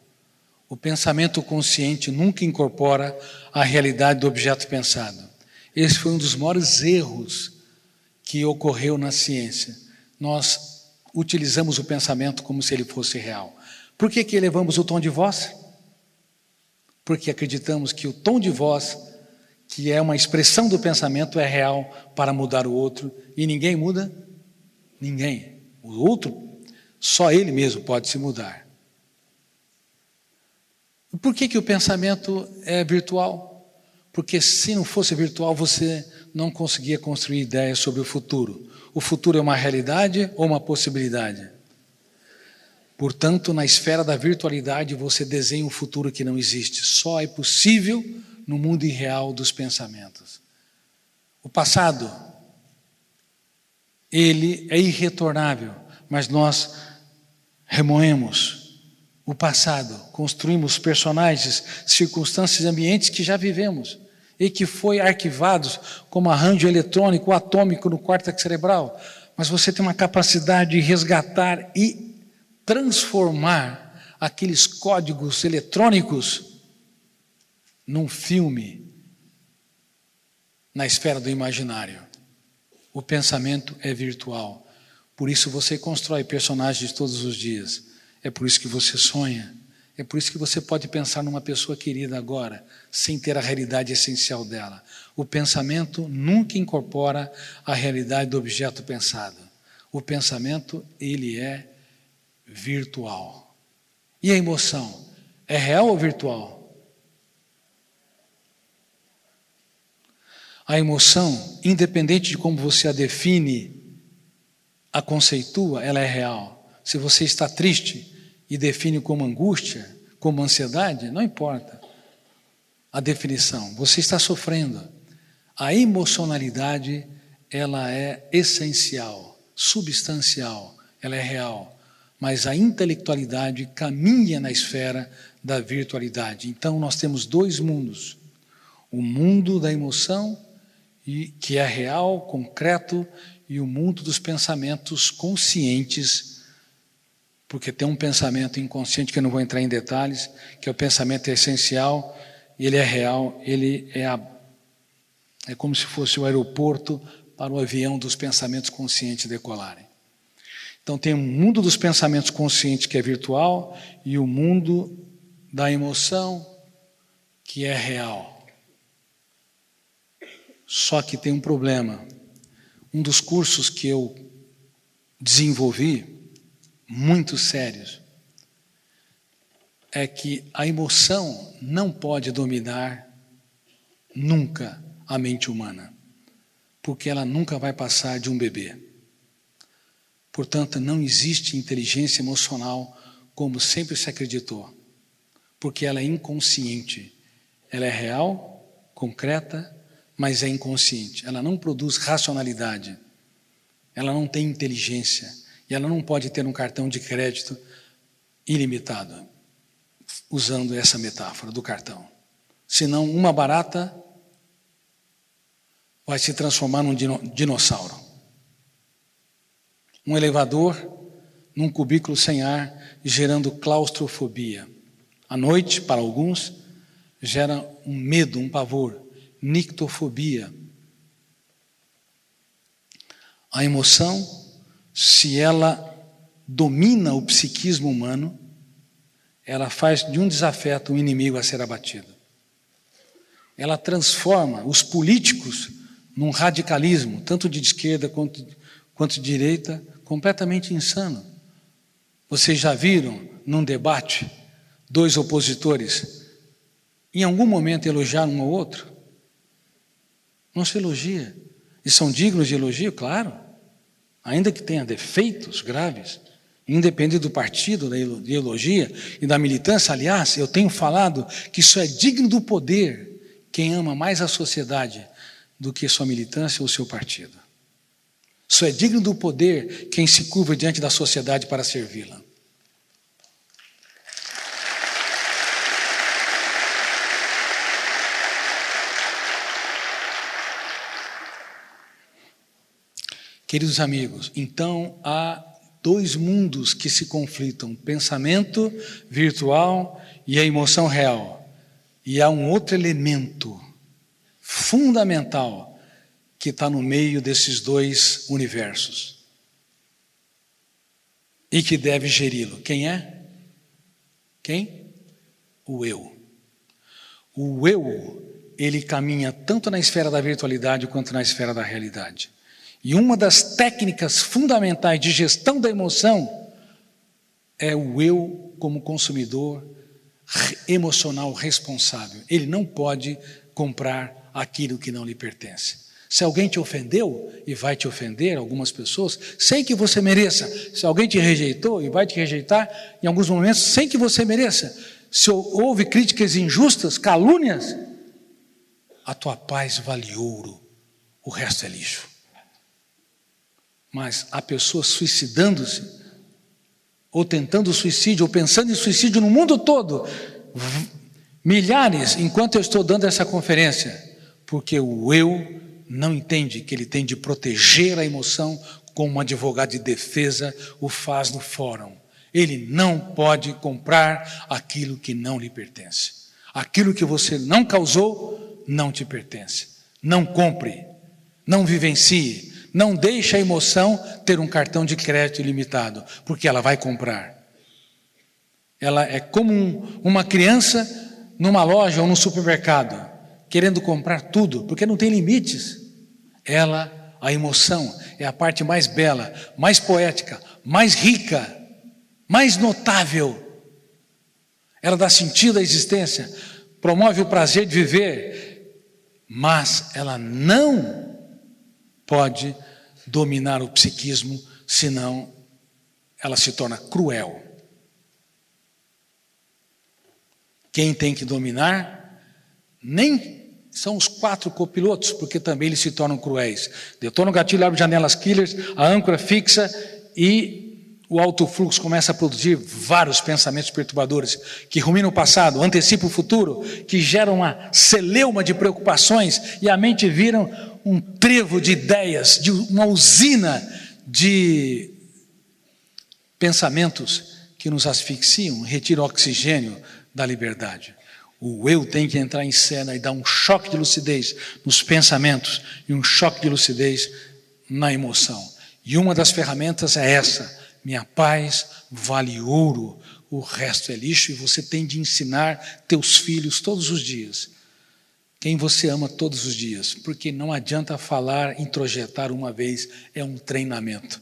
O pensamento consciente nunca incorpora a realidade do objeto pensado. Esse foi um dos maiores erros que ocorreu na ciência. Nós utilizamos o pensamento como se ele fosse real. Por que elevamos o tom de voz? Porque acreditamos que o tom de voz, que é uma expressão do pensamento, é real para mudar o outro. E ninguém muda? Ninguém. O outro, só ele mesmo pode se mudar. Por que o pensamento é virtual? Porque se não fosse virtual, você não conseguia construir ideias sobre o futuro. O futuro é uma realidade ou uma possibilidade? Portanto, na esfera da virtualidade, você desenha um futuro que não existe. Só é possível no mundo irreal dos pensamentos. O passado, ele é irretornável, mas nós remoemos o passado, construímos personagens, circunstâncias e ambientes que já vivemos e que foi arquivados como arranjo eletrônico, atômico no córtex cerebral. Mas você tem uma capacidade de resgatar e transformar aqueles códigos eletrônicos num filme na esfera do imaginário. O pensamento é virtual. Por isso você constrói personagens todos os dias. É por isso que você sonha. É por isso que você pode pensar numa pessoa querida agora, sem ter a realidade essencial dela. O pensamento nunca incorpora a realidade do objeto pensado. O pensamento, ele é virtual. E a emoção? É real ou virtual? A emoção, independente de como você a define, a conceitua, ela é real. Se você está triste e define como angústia, como ansiedade, não importa. a definição. Você está sofrendo. A emocionalidade, ela é essencial, substancial, ela é real. Mas a intelectualidade caminha na esfera da virtualidade. Então, nós temos dois mundos. O mundo da emoção, que é real, concreto, e o mundo dos pensamentos conscientes, porque tem um pensamento inconsciente, que eu não vou entrar em detalhes, que é o pensamento essencial, ele é real, ele é como se fosse o aeroporto para o avião dos pensamentos conscientes decolarem. Então tem o mundo dos pensamentos conscientes, que é virtual, e o mundo da emoção, que é real. Só que tem um problema. Um dos cursos que eu desenvolvi, muito sérios, é que a emoção não pode dominar nunca a mente humana, porque ela nunca vai passar de um bebê. Portanto, não existe inteligência emocional como sempre se acreditou, porque ela é inconsciente. Ela é real, concreta, mas é inconsciente. Ela não produz racionalidade, ela não tem inteligência, e ela não pode ter um cartão de crédito ilimitado, usando essa metáfora do cartão. Senão, uma barata vai se transformar num dinossauro. Um elevador num cubículo sem ar, gerando claustrofobia. À noite, para alguns, gera um medo, um pavor, nictofobia. A emoção, se ela domina o psiquismo humano, ela faz de um desafeto um inimigo a ser abatido. Ela transforma os políticos num radicalismo, tanto de esquerda quanto de direita, completamente insano. Vocês já viram, num debate, dois opositores, em algum momento elogiar um ao outro? Não se elogia. E são dignos de elogio, claro, ainda que tenha defeitos graves, independente do partido, da ideologia e da militância. Aliás, eu tenho falado que isso é digno do poder, quem ama mais a sociedade do que sua militância ou seu partido. Isso é digno do poder, quem se curva diante da sociedade para servi-la. Queridos amigos, então há dois mundos que se conflitam, pensamento virtual e a emoção real. E há um outro elemento fundamental que está no meio desses dois universos e que deve geri-lo. Quem é? Quem? O eu. O eu, ele caminha tanto na esfera da virtualidade quanto na esfera da realidade. E uma das técnicas fundamentais de gestão da emoção é o eu como consumidor emocional responsável. Ele não pode comprar aquilo que não lhe pertence. Se alguém te ofendeu, e vai te ofender, algumas pessoas, sem que você mereça. Se alguém te rejeitou, e vai te rejeitar, em alguns momentos, sem que você mereça. Se houve críticas injustas, calúnias, a tua paz vale ouro, o resto é lixo. Mas há pessoas suicidando-se, ou tentando suicídio, ou pensando em suicídio no mundo todo, milhares, enquanto eu estou dando essa conferência, porque o eu não entende que ele tem de proteger a emoção, como um advogado de defesa o faz no fórum. Ele não pode comprar aquilo que não lhe pertence. Aquilo que você não causou, não te pertence. Não compre, não vivencie. Não deixe a emoção ter um cartão de crédito ilimitado, porque ela vai comprar. Ela é como uma criança numa loja ou num supermercado, querendo comprar tudo, porque não tem limites. A emoção, é a parte mais bela, mais poética, mais rica, mais notável. Ela dá sentido à existência, promove o prazer de viver, mas ela não pode dominar o psiquismo, senão ela se torna cruel. Quem tem que dominar Nem são os 4 copilotos, porque também eles se tornam cruéis. Detona o gatilho, abre janelas killers, a âncora fixa e o alto fluxo começa a produzir vários pensamentos perturbadores que ruminam o passado, antecipam o futuro, que geram uma celeuma de preocupações e a mente vira um trevo de ideias, de uma usina de pensamentos que nos asfixiam, retiram o oxigênio da liberdade. O eu tem que entrar em cena e dar um choque de lucidez nos pensamentos e um choque de lucidez na emoção. E uma das ferramentas é essa: minha paz vale ouro, o resto é lixo. E você tem de ensinar teus filhos todos os dias quem você ama todos os dias, porque não adianta falar, introjetar uma vez, é um treinamento,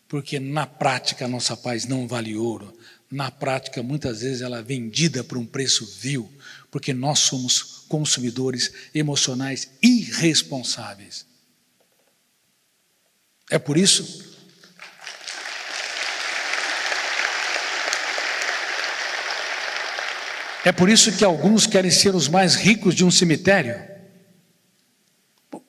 porque na prática a nossa paz não vale ouro. Na prática, muitas vezes ela é vendida por um preço vil, porque nós somos consumidores emocionais irresponsáveis. É por isso que alguns querem ser os mais ricos de um cemitério.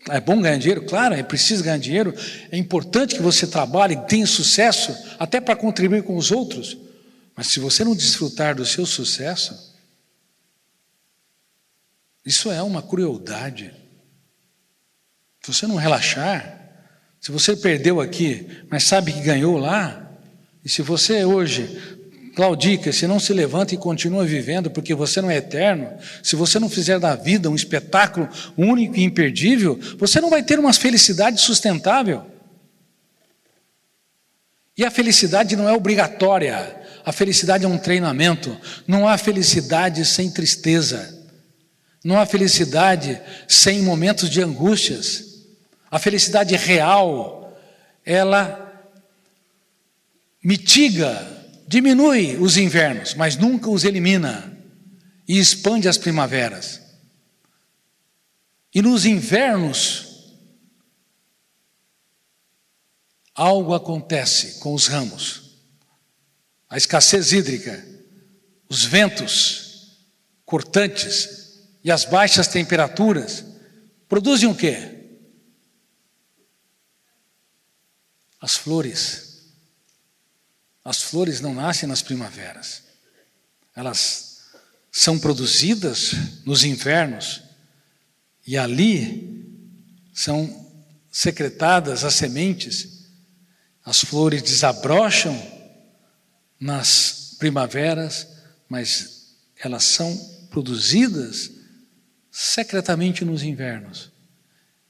É bom ganhar dinheiro? Claro, é preciso ganhar dinheiro. É importante que você trabalhe e tenha sucesso, até para contribuir com os outros. Mas se você não desfrutar do seu sucesso, isso é uma crueldade. Se você não relaxar, se você perdeu aqui, mas sabe que ganhou lá, e se você hoje claudica, se não se levanta e continua vivendo, porque você não é eterno, se você não fizer da vida um espetáculo único e imperdível, você não vai ter uma felicidade sustentável. E a felicidade não é obrigatória. A felicidade é um treinamento. Não há felicidade sem tristeza. Não há felicidade sem momentos de angústias. A felicidade real, ela mitiga, diminui os invernos, mas nunca os elimina. E expande as primaveras. E nos invernos, algo acontece com os ramos. A escassez hídrica, os ventos cortantes e as baixas temperaturas produzem o quê? As flores. As flores não nascem nas primaveras. Elas são produzidas nos invernos e ali são secretadas as sementes. As flores desabrocham nas primaveras, mas elas são produzidas secretamente nos invernos.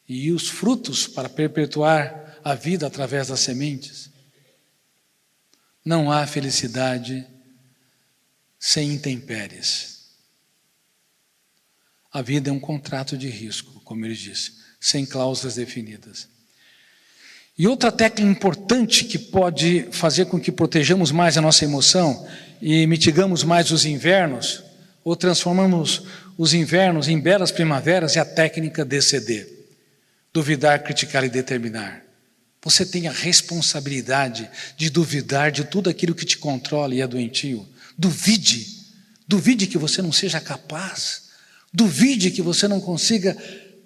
E os frutos para perpetuar a vida através das sementes. Não há felicidade sem intempéries. A vida é um contrato de risco, como ele disse, sem cláusulas definidas. E outra técnica importante que pode fazer com que protejamos mais a nossa emoção e mitigamos mais os invernos, ou transformamos os invernos em belas primaveras, é a técnica DCD. Duvidar, criticar e determinar. Você tem a responsabilidade de duvidar de tudo aquilo que te controla e é doentio. Duvide. Duvide que você não seja capaz. Duvide que você não consiga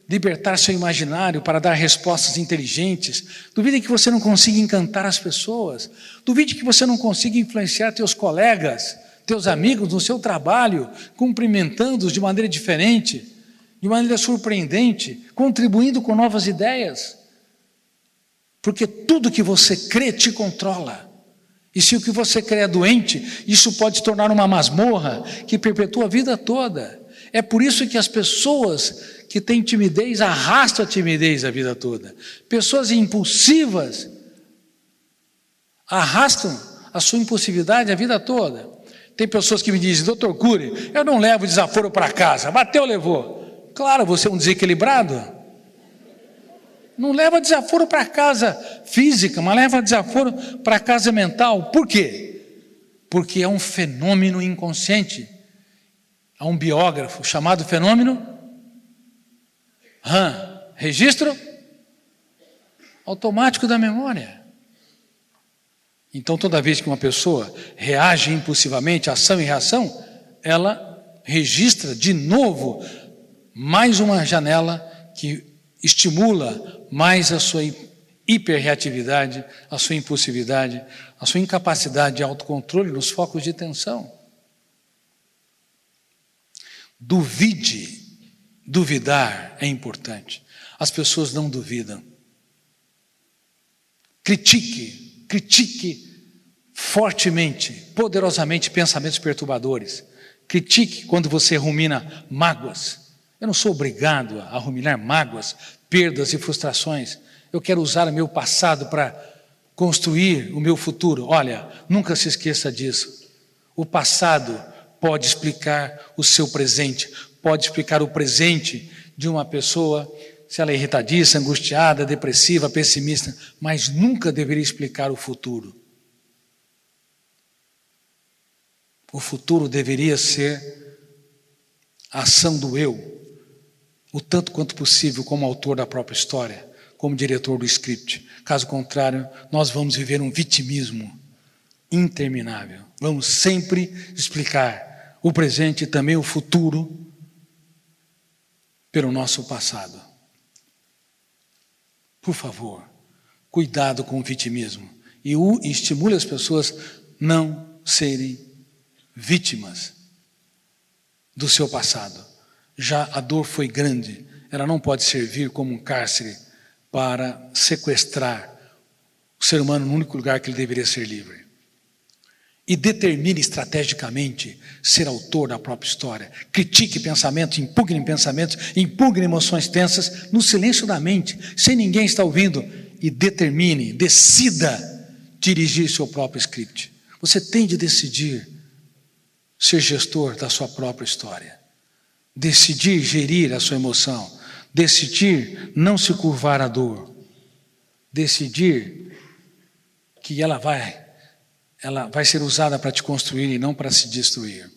libertar seu imaginário para dar respostas inteligentes. Duvide que você não consiga encantar as pessoas. Duvide que você não consiga influenciar teus colegas, teus amigos no seu trabalho, cumprimentando-os de maneira diferente, de maneira surpreendente, contribuindo com novas ideias. Porque tudo que você crê te controla. E se o que você crê é doente, isso pode se tornar uma masmorra que perpetua a vida toda. É por isso que as pessoas que têm timidez arrastam a timidez a vida toda. Pessoas impulsivas arrastam a sua impulsividade a vida toda. Tem pessoas que me dizem: doutor Cury, eu não levo desaforo para casa. Bateu, levou. Claro, você é um desequilibrado. Não leva desaforo para casa física, mas leva desaforo para casa mental. Por quê? Porque é um fenômeno inconsciente. Há um biógrafo chamado fenômeno registro automático da memória. Então, toda vez que uma pessoa reage impulsivamente, ação e reação, ela registra de novo mais uma janela que estimula mais a sua hiperreatividade, a sua impulsividade, a sua incapacidade de autocontrole nos focos de tensão. Duvide. Duvidar é importante. As pessoas não duvidam. Critique fortemente, poderosamente pensamentos perturbadores. Critique quando você rumina mágoas. Eu não sou obrigado a ruminar mágoas, perdas e frustrações. Eu quero usar o meu passado para construir o meu futuro. Olha, nunca se esqueça disso. O passado pode explicar o seu presente, pode explicar o presente de uma pessoa, se ela é irritadiça, angustiada, depressiva, pessimista, mas nunca deveria explicar o futuro. O futuro deveria ser a ação do eu, o tanto quanto possível como autor da própria história, como diretor do script. Caso contrário, nós vamos viver um vitimismo interminável. Vamos sempre explicar o presente e também o futuro pelo nosso passado. Por favor, cuidado com o vitimismo e estimule as pessoas não serem vítimas do seu passado. Já a dor foi grande, ela não pode servir como um cárcere para sequestrar o ser humano no único lugar que ele deveria ser livre. E determine estrategicamente ser autor da própria história. Critique pensamentos, impugne emoções tensas no silêncio da mente, sem ninguém estar ouvindo, e decida dirigir seu próprio script. Você tem de decidir ser gestor da sua própria história. Decidir gerir a sua emoção. Decidir não se curvar à dor. Decidir que ela vai ser usada para te construir e não para se destruir.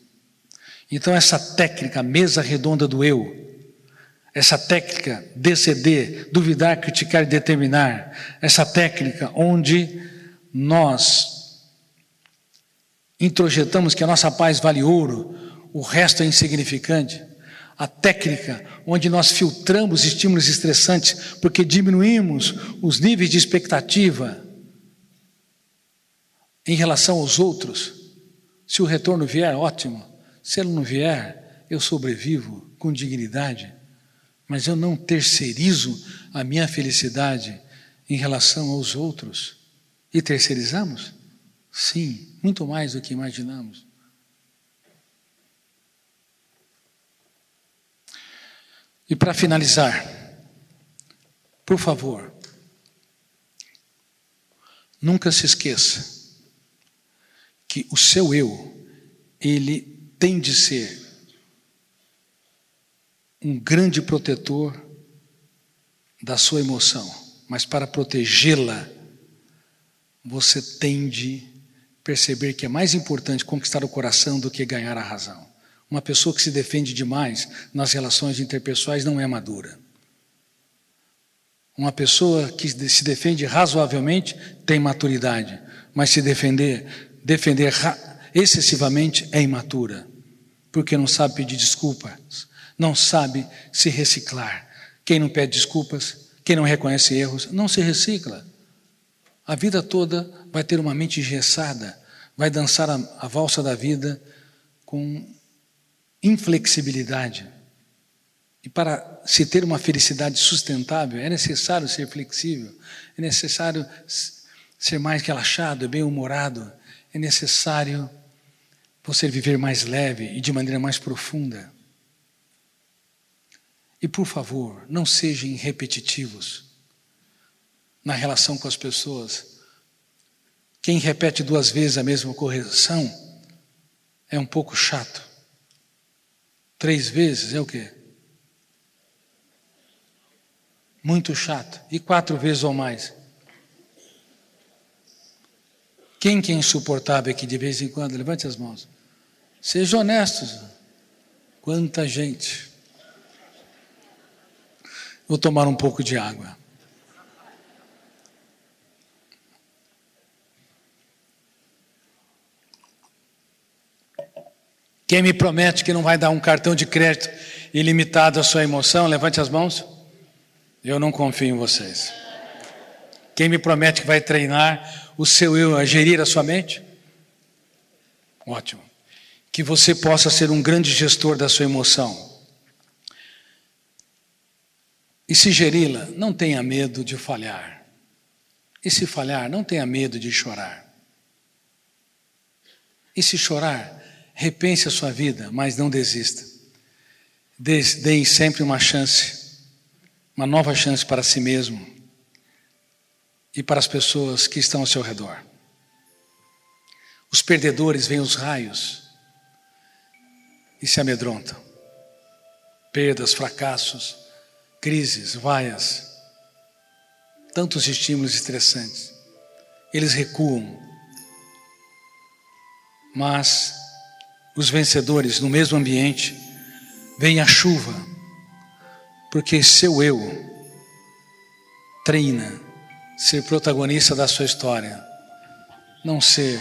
Então essa técnica, mesa redonda do eu, essa técnica DCD, duvidar, criticar e determinar, essa técnica onde nós introjetamos que a nossa paz vale ouro, o resto é insignificante, a técnica onde nós filtramos estímulos estressantes porque diminuímos os níveis de expectativa em relação aos outros. Se o retorno vier, ótimo. Se ele não vier, eu sobrevivo com dignidade, mas eu não terceirizo a minha felicidade em relação aos outros. E terceirizamos? Sim, muito mais do que imaginamos. E para finalizar, por favor, nunca se esqueça que o seu eu, ele tem de ser um grande protetor da sua emoção, mas para protegê-la, você tem de perceber que é mais importante conquistar o coração do que ganhar a razão. Uma pessoa que se defende demais nas relações interpessoais não é madura. Uma pessoa que se defende razoavelmente tem maturidade, mas se defender excessivamente é imatura, porque não sabe pedir desculpas, não sabe se reciclar. Quem não pede desculpas, quem não reconhece erros, não se recicla. A vida toda vai ter uma mente engessada, vai dançar a valsa da vida com inflexibilidade. E para se ter uma felicidade sustentável, é necessário ser flexível, é necessário ser mais relaxado, bem-humorado, é necessário você viver mais leve e de maneira mais profunda. E, por favor, não sejam repetitivos na relação com as pessoas. Quem repete 2 vezes a mesma correção é um pouco chato. 3 vezes é o quê? Muito chato. E 4 vezes ou mais? Quem que é insuportável aqui de vez em quando? Levante as mãos. Sejam honestos. Quanta gente. Vou tomar um pouco de água. Quem me promete que não vai dar um cartão de crédito ilimitado à sua emoção, levante as mãos. Eu não confio em vocês. Quem me promete que vai treinar o seu eu a gerir a sua mente? Ótimo. Que você possa ser um grande gestor da sua emoção. E se geri-la, não tenha medo de falhar. E se falhar, não tenha medo de chorar. E se chorar, repense a sua vida, mas não desista. Dê sempre uma chance, uma nova chance para si mesmo e para as pessoas que estão ao seu redor. Os perdedores veem os raios e se amedrontam. Perdas, fracassos, crises, vaias, tantos estímulos estressantes. Eles recuam. Mas os vencedores, no mesmo ambiente, veem a chuva, porque seu eu treina ser protagonista da sua história, não ser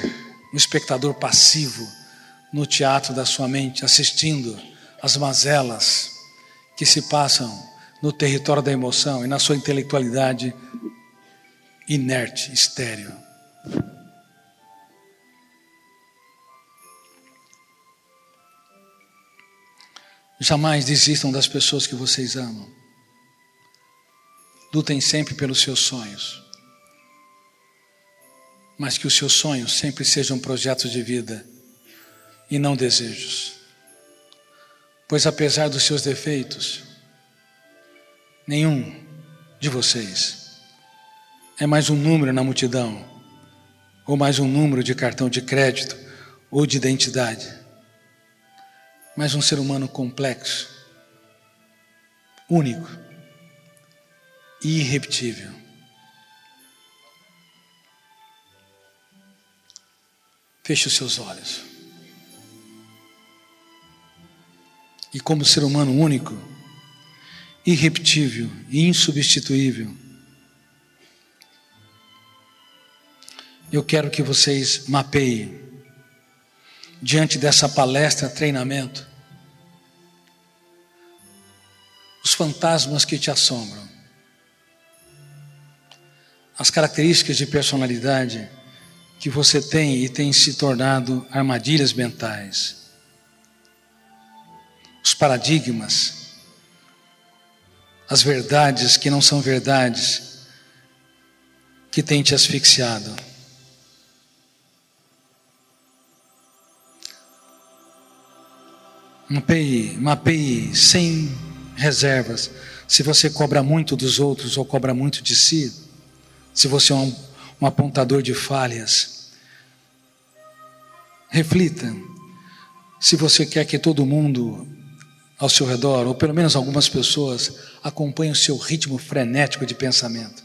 um espectador passivo no teatro da sua mente, assistindo às mazelas que se passam no território da emoção e na sua intelectualidade inerte, estéril. Jamais desistam das pessoas que vocês amam. Lutem sempre pelos seus sonhos. Mas que os seus sonhos sempre sejam projetos de vida e não desejos. Pois apesar dos seus defeitos, nenhum de vocês é mais um número na multidão, ou mais um número de cartão de crédito ou de identidade. Mas um ser humano complexo, único e irrepetível. Feche os seus olhos. E como ser humano único, irrepetível e insubstituível, eu quero que vocês mapeiem, diante dessa palestra, treinamento, os fantasmas que te assombram, as características de personalidade que você tem e tem se tornado armadilhas mentais, os paradigmas, as verdades que não são verdades, que têm te asfixiado. Mapeie sem reservas. Se você cobra muito dos outros ou cobra muito de si, se você é um apontador de falhas, reflita se você quer que todo mundo ao seu redor, ou pelo menos algumas pessoas, acompanhem o seu ritmo frenético de pensamento.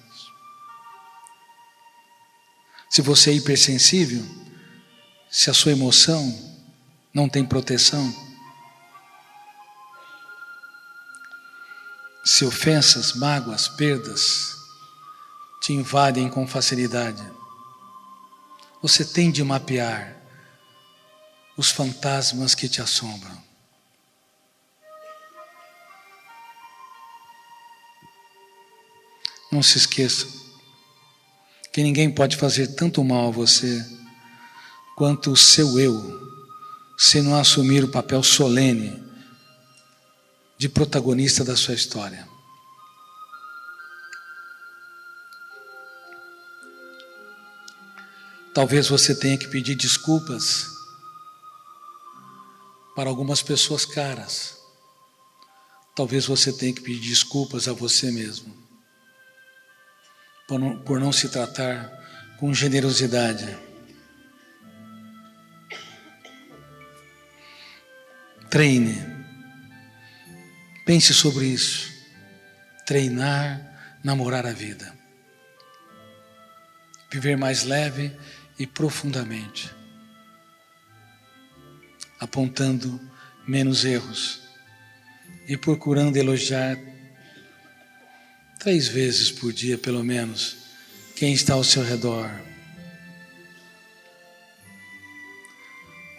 Se você é hipersensível, se a sua emoção não tem proteção, se ofensas, mágoas, perdas te invadem com facilidade, você tem de mapear os fantasmas que te assombram. Não se esqueça que ninguém pode fazer tanto mal a você quanto o seu eu, se não assumir o papel solene de protagonista da sua história. Talvez você tenha que pedir desculpas para algumas pessoas caras. Talvez você tenha que pedir desculpas a você mesmo, por não se tratar com generosidade. Treine. Pense sobre isso. Treinar, namorar a vida. Viver mais leve e profundamente. Apontando menos erros. E procurando elogiar 3 vezes por dia, pelo menos, quem está ao seu redor.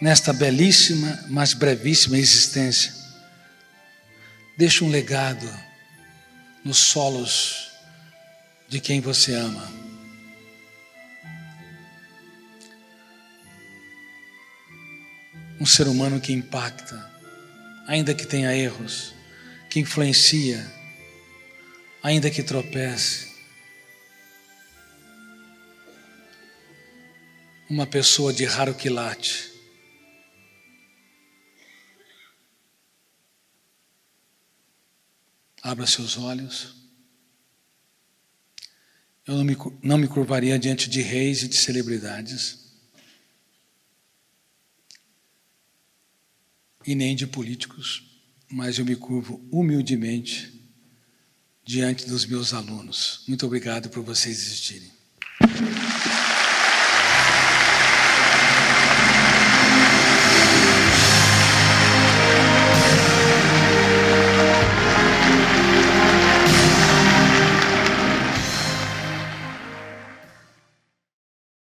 nesta belíssima, mas brevíssima existência, deixe um legado nos solos de quem você ama. Um ser humano que impacta, ainda que tenha erros, que influencia, ainda que tropece. Uma pessoa de raro quilate. Abra seus olhos. Eu não me curvaria diante de reis e de celebridades. E nem de políticos, mas eu me curvo humildemente diante dos meus alunos. Muito obrigado por vocês existirem.